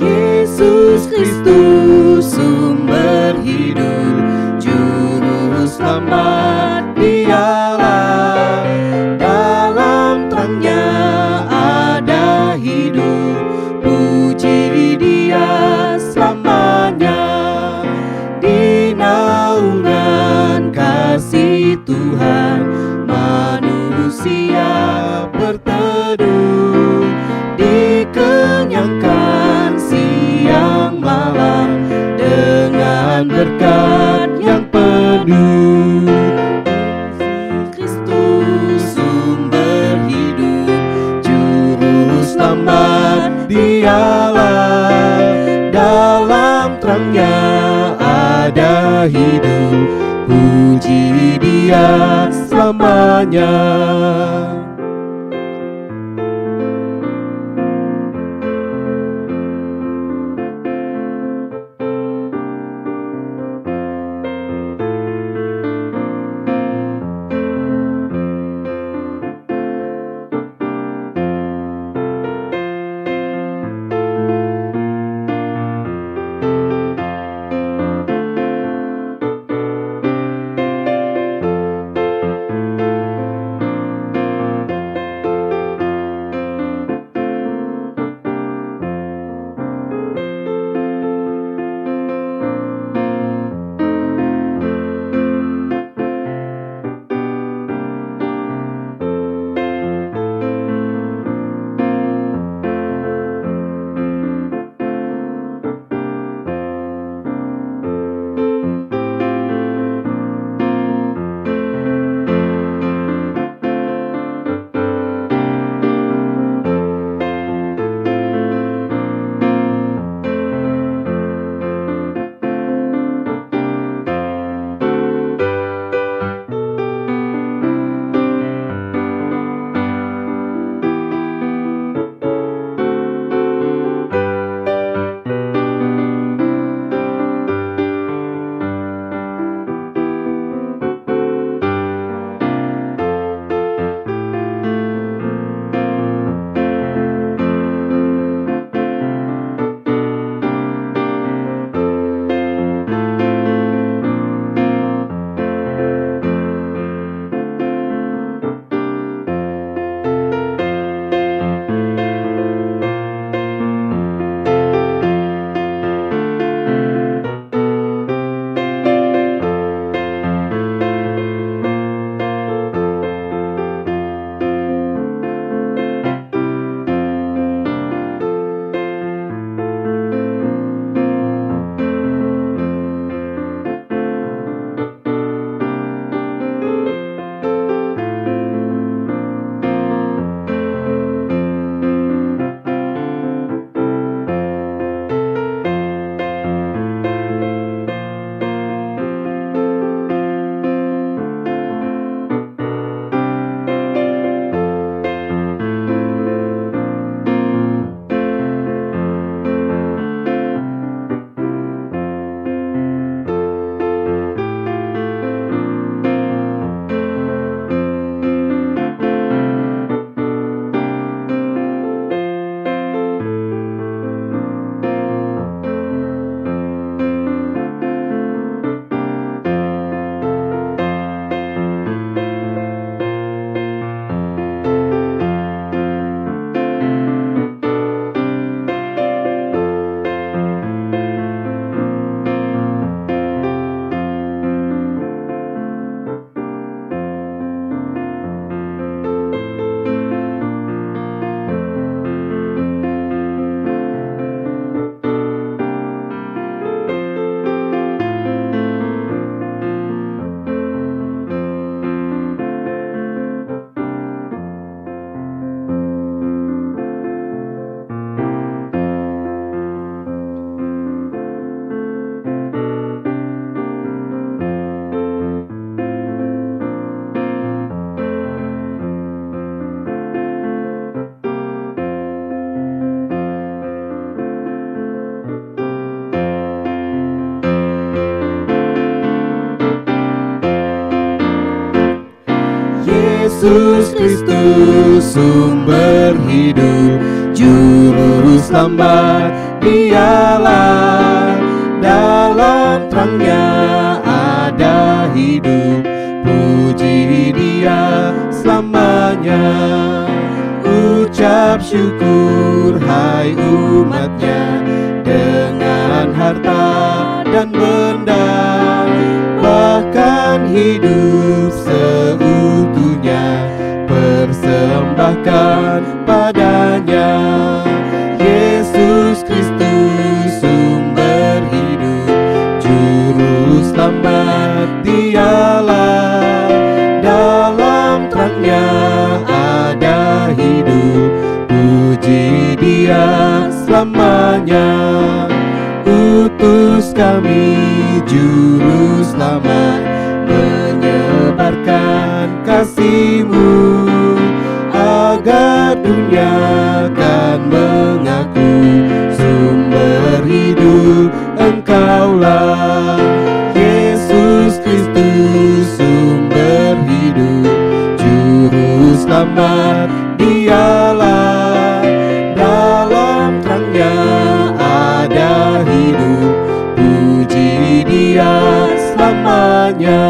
Yesus Kristus sumber hidup, juru selamat Dialah. Dalam terangnya ada hidup, puji Dia selamanya. Di naungan kasih Tuhan manusia berteduh, dikenyangkan siang malam dengan berkat yang penuh. Kristus sumber hidup, juru selamat Dialah. Dalam terangnya ada hidup, puji Dia selamanya. Yesus Kristus sumber hidup, juru selamat Dialah, dalam terangnya ada hidup, puji Dia selamanya. Ucap syukur hai umatnya, dengan harta dan benda, bahkan hidup seutuhnya persembahkan padanya. Yesus Kristus sumber hidup, juru selamat Dialah, dalam terangnya ada hidup, puji Dia selamanya. Utus kami juru selamat, menyebarkan kasih-Mu, agar dunia kan mengaku sumber hidup Engkaulah. Yesus Kristus sumber hidup, juru selamat Dialah, dalam terangnya ada hidup, puji Dia selamanya.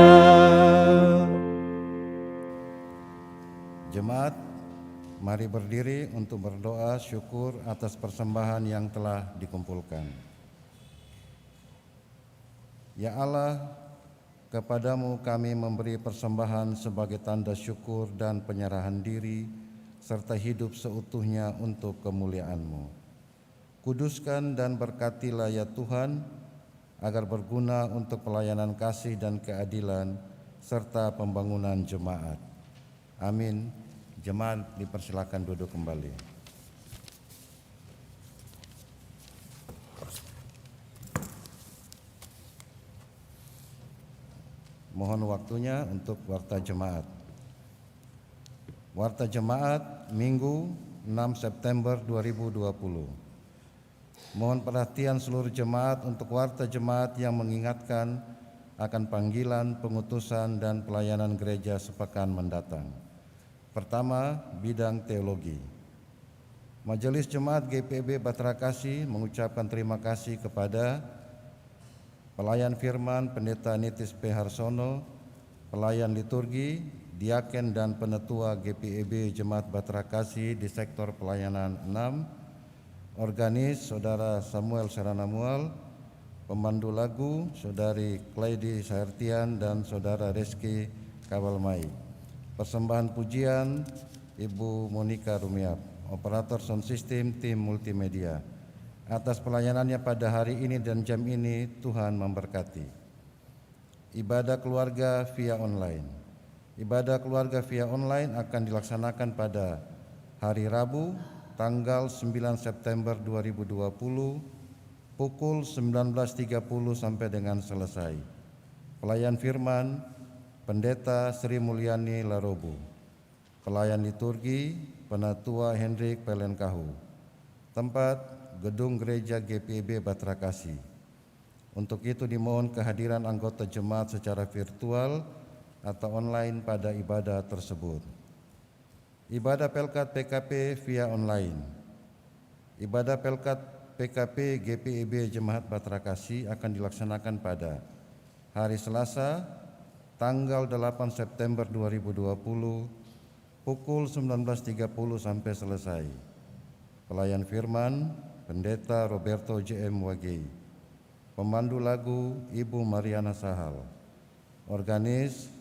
Jemaat, mari berdiri untuk berdoa syukur atas persembahan yang telah dikumpulkan. Ya Allah, kepadamu kami memberi persembahan sebagai tanda syukur dan penyerahan diri, serta hidup seutuhnya untuk kemuliaan-Mu. Kuduskan dan berkatilah ya Tuhan, agar berguna untuk pelayanan kasih dan keadilan, serta pembangunan jemaat. Amin. Jemaat dipersilakan duduk kembali. Mohon waktunya untuk warta jemaat. Warta jemaat Minggu 6 September 2020. Mohon perhatian seluruh jemaat untuk warta jemaat yang mengingatkan akan panggilan, pengutusan, dan pelayanan gereja sepekan mendatang. Pertama, bidang teologi. Majelis Jemaat GPIB Batrakasi mengucapkan terima kasih kepada pelayan firman Pendeta Nitis P. Harsono, pelayan liturgi, diaken dan penetua GPIB Jemaat Batrakasi di sektor pelayanan 6, organis Saudara Samuel Seranamual, pemandu lagu Saudari Klaidi Sahertian dan Saudara Reski Kawalmai. Persembahan pujian Ibu Monika Rumiap, operator sound system tim multimedia. Atas pelayanannya pada hari ini dan jam ini, Tuhan memberkati. Ibadah keluarga via online. Ibadah keluarga via online akan dilaksanakan pada hari Rabu, tanggal 9 September 2020, pukul 19.30 sampai dengan selesai. Pelayan firman Pendeta Sri Mulyani Larobu. Pelayan liturgi Penatua Hendrik Pelenkahu. Tempat Gedung Gereja GPIB Batrakasi. Untuk itu dimohon kehadiran anggota jemaat secara virtual atau online pada ibadah tersebut. Ibadah Pelkat PKP via online. Ibadah Pelkat PKP GPIB Jemaat Batrakasi akan dilaksanakan pada hari Selasa, tanggal 8 September 2020, pukul 19.30 sampai selesai. Pelayan firman Pendeta Roberto JM Wagei. Pemandu lagu Ibu Mariana Sahal. Organis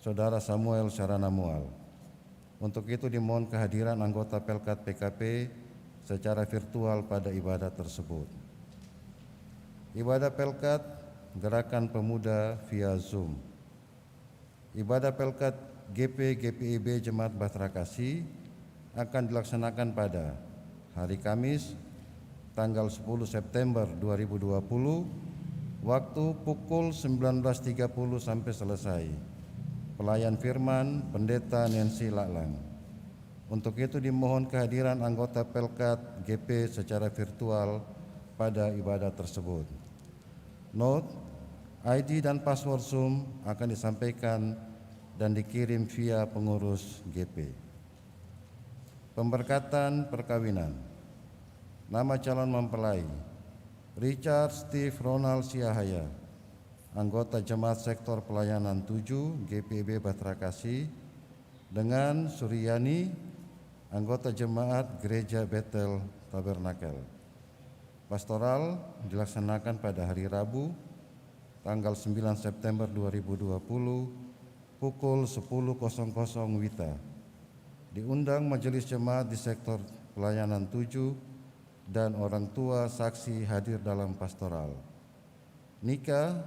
Saudara Samuel Saranamual. Untuk itu dimohon kehadiran anggota Pelkat PKP secara virtual pada ibadah tersebut. Ibadah Pelkat Gerakan Pemuda via Zoom. Ibadah Pelkat GPIB Jemaat Batrakasi akan dilaksanakan pada hari Kamis, tanggal 10 September 2020, waktu pukul 19.30 sampai selesai. Pelayan firman Pendeta Nancy Laklang. Untuk itu dimohon kehadiran anggota Pelkat GP secara virtual pada ibadah tersebut. Note, ID dan password Zoom akan disampaikan dan dikirim via pengurus GP. Pemberkatan perkawinan. Nama calon mempelai: Richard Steve Ronald Siahaya, anggota Jemaat Sektor Pelayanan 7 GPIB Batrakasi, dengan Suryani, anggota Jemaat Gereja Bethel Tabernakel. Pastoral dilaksanakan pada hari Rabu, tanggal 9 September 2020, pukul 10.00 WITA. Diundang Majelis Jemaat di Sektor Pelayanan 7 dan orang tua saksi hadir dalam pastoral. Nikah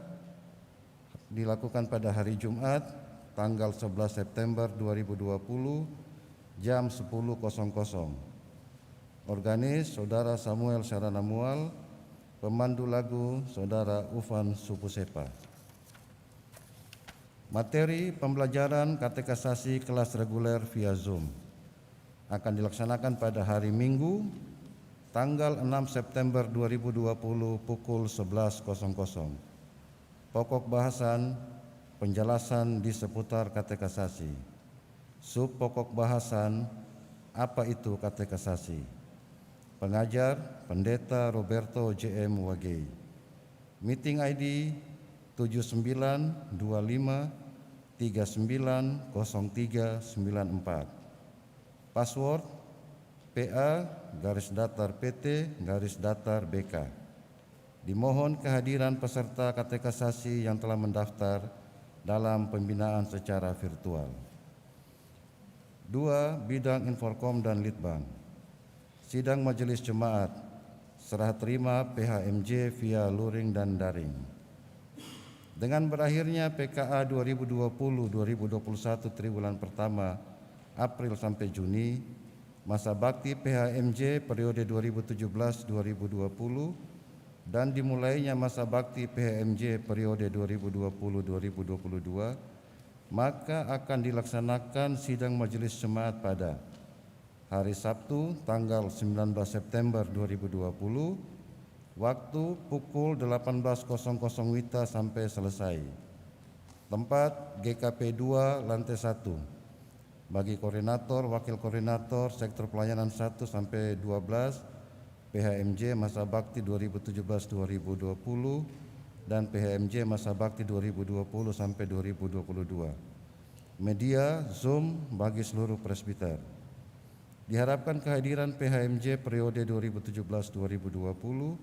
dilakukan pada hari Jumat, tanggal 11 September 2020, jam 10.00. Organis Saudara Samuel Saranamual, pemandu lagu Saudara Ufan Supusepa. Materi pembelajaran katekisasi kelas reguler via Zoom akan dilaksanakan pada hari Minggu, tanggal 6 September 2020, pukul 11.00. Pokok bahasan penjelasan di seputar katekisasi. Sub pokok bahasan, apa itu katekisasi? Pengajar Pendeta Roberto JM Wagei. Meeting ID 7925390394. Password PA_PT_BK. Dimohon kehadiran peserta katekisasi yang telah mendaftar dalam pembinaan secara virtual. 2. Bidang Inforkom dan Litbang. Sidang Majelis Jemaat, serah terima PHMJ via luring dan daring. Dengan berakhirnya PKA 2020-2021 triwulan pertama April sampai Juni, masa bakti PHMJ periode 2017-2020 dan dimulainya masa bakti PHMJ periode 2020-2022, maka akan dilaksanakan sidang Majelis Jemaat pada hari Sabtu tanggal 19 September 2020, waktu pukul 18.00 WITA sampai selesai. Tempat GKP 2 lantai 1. Bagi koordinator, wakil koordinator sektor pelayanan 1 sampai 12 PHMJ masa bakti 2017-2020 dan PHMJ masa bakti 2020 sampai 2022. Media Zoom bagi seluruh presbiter. Diharapkan kehadiran PHMJ periode 2017-2020,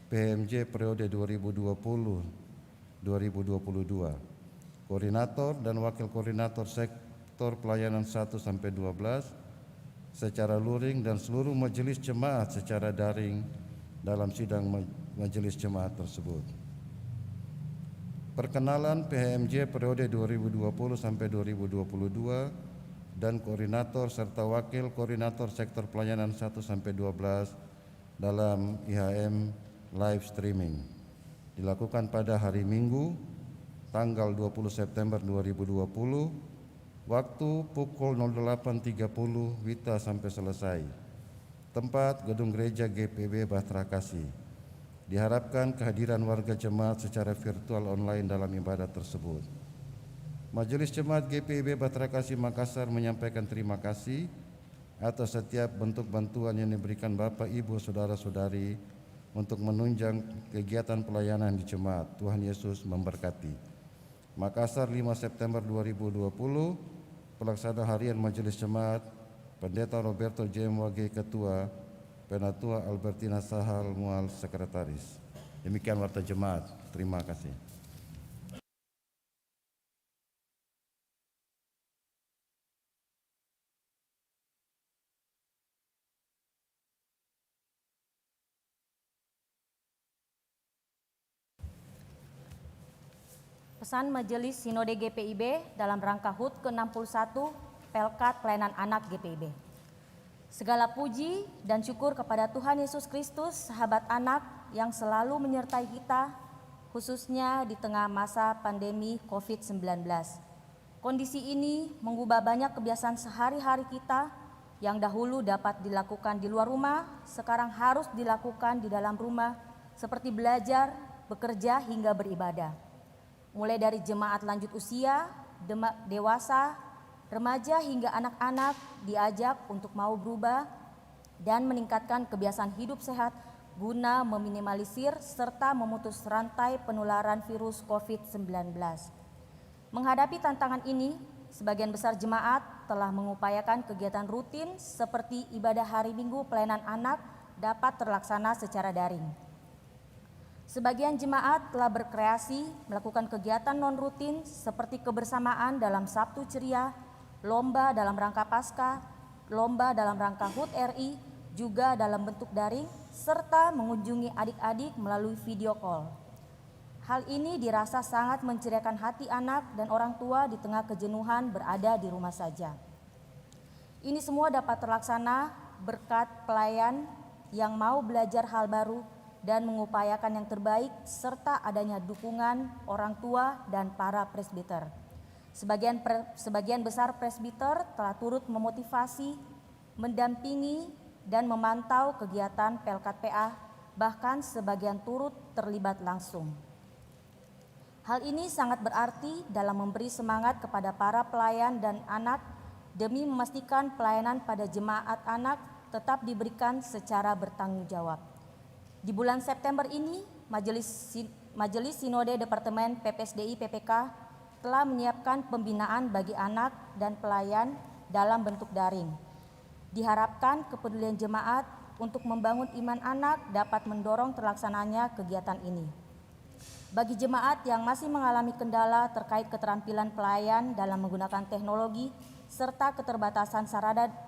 PHMJ periode 2020-2022, koordinator dan wakil koordinator sektor pelayanan 1 sampai 12 secara luring dan seluruh majelis jemaat secara daring dalam sidang majelis jemaat tersebut. Perkenalan PHMJ periode 2020 sampai 2022 dan koordinator serta wakil koordinator sektor pelayanan 1 sampai 12 dalam IHM live streaming dilakukan pada hari Minggu tanggal 20 September 2020, waktu pukul 08.30 WITA sampai selesai. Tempat Gedung Gereja GPIB Batrakasi. Diharapkan kehadiran warga jemaat secara virtual online dalam ibadah tersebut. Majelis Jemaat GPIB Batrakasi Makassar menyampaikan terima kasih atas setiap bentuk bantuan yang diberikan Bapak, Ibu, Saudara-saudari untuk menunjang kegiatan pelayanan di jemaat. Tuhan Yesus memberkati. Makassar 5 September 2020, Pelaksana Harian Majelis Jemaat, Pendeta Roberto JM Wagei Ketua, Penatua Albertina Sahal Mual Sekretaris. Demikian warta jemaat. Terima kasih. Pesan Majelis Sinode GPIB dalam rangka HUT ke-61 Pelkat Pelayanan Anak GPIB. Segala puji dan syukur kepada Tuhan Yesus Kristus, sahabat anak yang selalu menyertai kita, khususnya di tengah masa pandemi COVID-19. Kondisi ini mengubah banyak kebiasaan sehari-hari kita yang dahulu dapat dilakukan di luar rumah, sekarang harus dilakukan di dalam rumah, seperti belajar, bekerja, hingga beribadah. Mulai dari jemaat lanjut usia, dewasa, remaja hingga anak-anak diajak untuk mau berubah dan meningkatkan kebiasaan hidup sehat guna meminimalisir serta memutus rantai penularan virus COVID-19. Menghadapi tantangan ini, sebagian besar jemaat telah mengupayakan kegiatan rutin seperti ibadah hari Minggu pelayanan anak dapat terlaksana secara daring. Sebagian jemaat telah berkreasi melakukan kegiatan non-rutin seperti kebersamaan dalam Sabtu Ceria, lomba dalam rangka Paskah, lomba dalam rangka HUT RI, juga dalam bentuk daring, serta mengunjungi adik-adik melalui video call. Hal ini dirasa sangat menceriakan hati anak dan orang tua di tengah kejenuhan berada di rumah saja. Ini semua dapat terlaksana berkat pelayan yang mau belajar hal baru dan mengupayakan yang terbaik serta adanya dukungan orang tua dan para presbiter. Sebagian besar presbiter telah turut memotivasi, mendampingi, dan memantau kegiatan Pelkat PA, bahkan sebagian turut terlibat langsung. Hal ini sangat berarti dalam memberi semangat kepada para pelayan dan anak demi memastikan pelayanan pada jemaat anak tetap diberikan secara bertanggung jawab. Di bulan September ini, Majelis Sinode Departemen PPSDI PPK telah menyiapkan pembinaan bagi anak dan pelayan dalam bentuk daring. Diharapkan kepedulian jemaat untuk membangun iman anak dapat mendorong terlaksananya kegiatan ini. Bagi jemaat yang masih mengalami kendala terkait keterampilan pelayan dalam menggunakan teknologi serta keterbatasan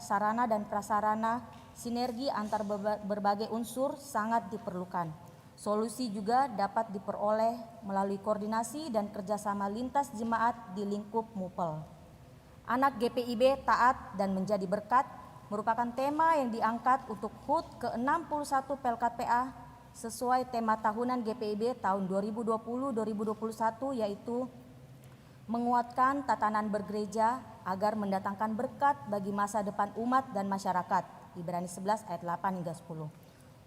sarana dan prasarana, sinergi antar berbagai unsur sangat diperlukan. Solusi juga dapat diperoleh melalui koordinasi dan kerjasama lintas jemaat di lingkup MUPEL. Anak GPIB taat dan menjadi berkat merupakan tema yang diangkat untuk HUT ke-61 Pelkat PA sesuai tema tahunan GPIB tahun 2020-2021, yaitu menguatkan tatanan bergereja agar mendatangkan berkat bagi masa depan umat dan masyarakat. Ibrani 11 ayat 8 hingga 10.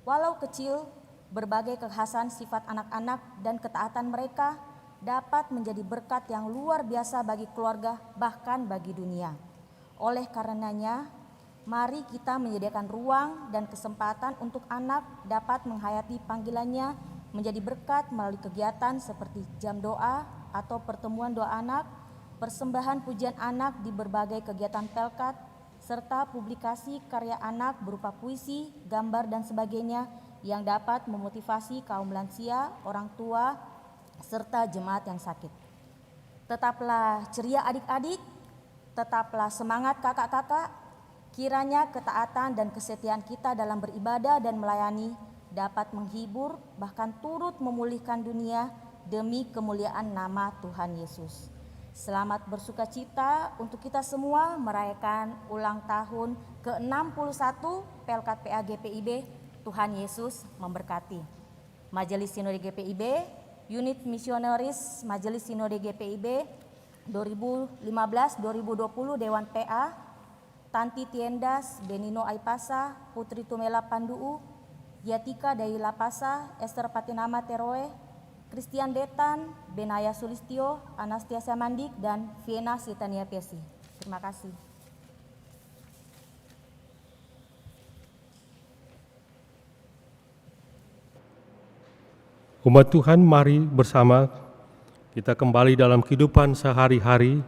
Walau kecil, berbagai kekhasan sifat anak-anak dan ketaatan mereka dapat menjadi berkat yang luar biasa bagi keluarga, bahkan bagi dunia. Oleh karenanya, mari kita menyediakan ruang dan kesempatan untuk anak dapat menghayati panggilannya menjadi berkat melalui kegiatan seperti jam doa atau pertemuan doa anak, persembahan pujian anak di berbagai kegiatan Pelkat, serta publikasi karya anak berupa puisi, gambar, dan sebagainya yang dapat memotivasi kaum lansia, orang tua, serta jemaat yang sakit. Tetaplah ceria adik-adik, tetaplah semangat kakak-kakak. Kiranya ketaatan dan kesetiaan kita dalam beribadah dan melayani dapat menghibur, bahkan turut memulihkan dunia demi kemuliaan nama Tuhan Yesus. Selamat bersukacita untuk kita semua merayakan ulang tahun ke-61 Pelkat PA GPIB. Tuhan Yesus memberkati. Majelis Sinode GPIB, Unit Misionaris Majelis Sinode GPIB 2015-2020 Dewan PA, Tanti Tiendas, Benino Aipasa, Putri Tumela Panduu, Yatika Dai Lapasa, Esther Patinama Teroe, Christian Detan, Benaya Sulistio, Anastasia Mandik, dan Viena Sitania Pesi. Terima kasih. Umat Tuhan, mari bersama kita kembali dalam kehidupan sehari-hari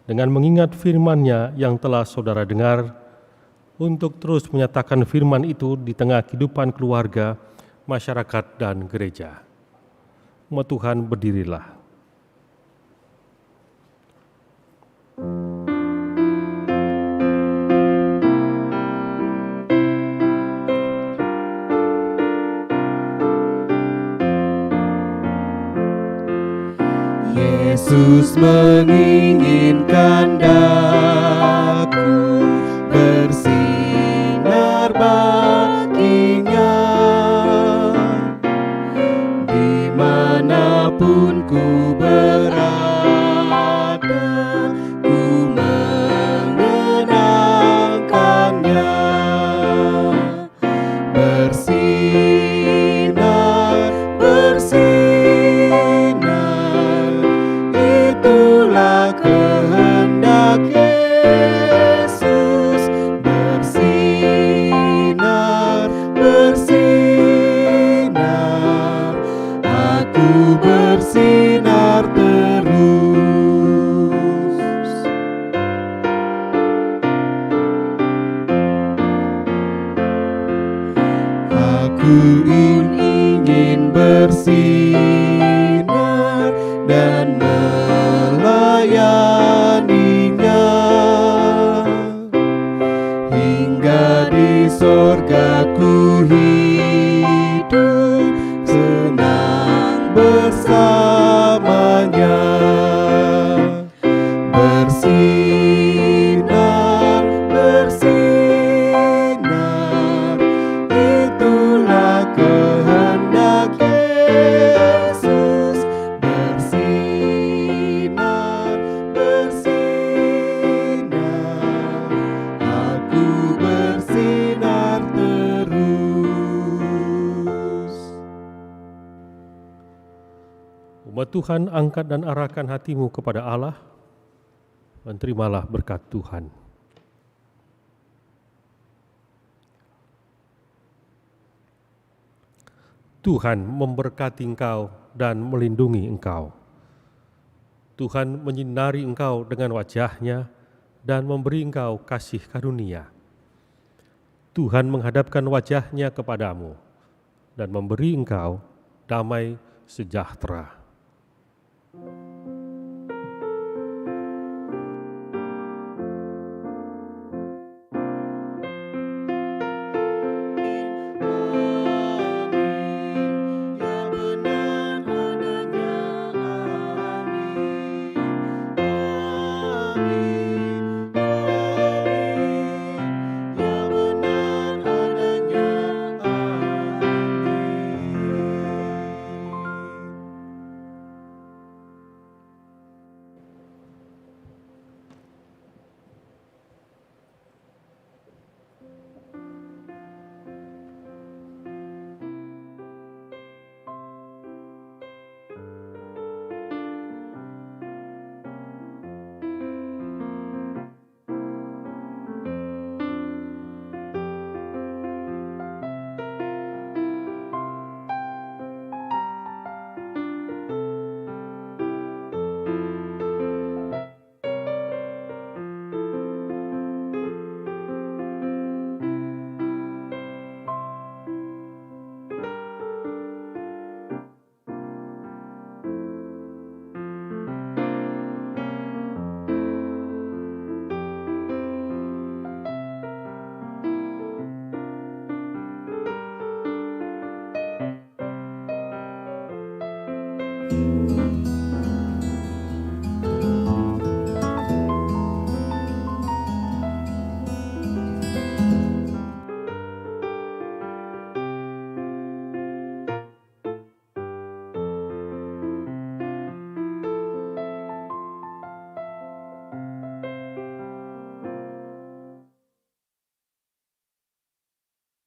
dengan mengingat firman-Nya yang telah saudara dengar, untuk terus menyatakan firman itu di tengah kehidupan keluarga, masyarakat, dan gereja. Umat Tuhan, berdirilah. Yesus menginginkan daku bersinar baginya, dimanapun ku berada, ku mengenangkannya. Bersinar, bersinar, itulah Ku ingin bersinar dan melayaninya, hingga di sorga ku hidup senang bersamanya. Bersinar, bersinar, itulah kehendak Yesus. Bersinar, bersinar, aku bersinar terus. Umat Tuhan, angkat dan arahkan hatimu kepada Allah, dan terimalah berkat Tuhan. Tuhan memberkati engkau dan melindungi engkau. Tuhan menyinari engkau dengan wajah-Nya dan memberi engkau kasih karunia. Tuhan menghadapkan wajah-Nya kepadamu dan memberi engkau damai sejahtera.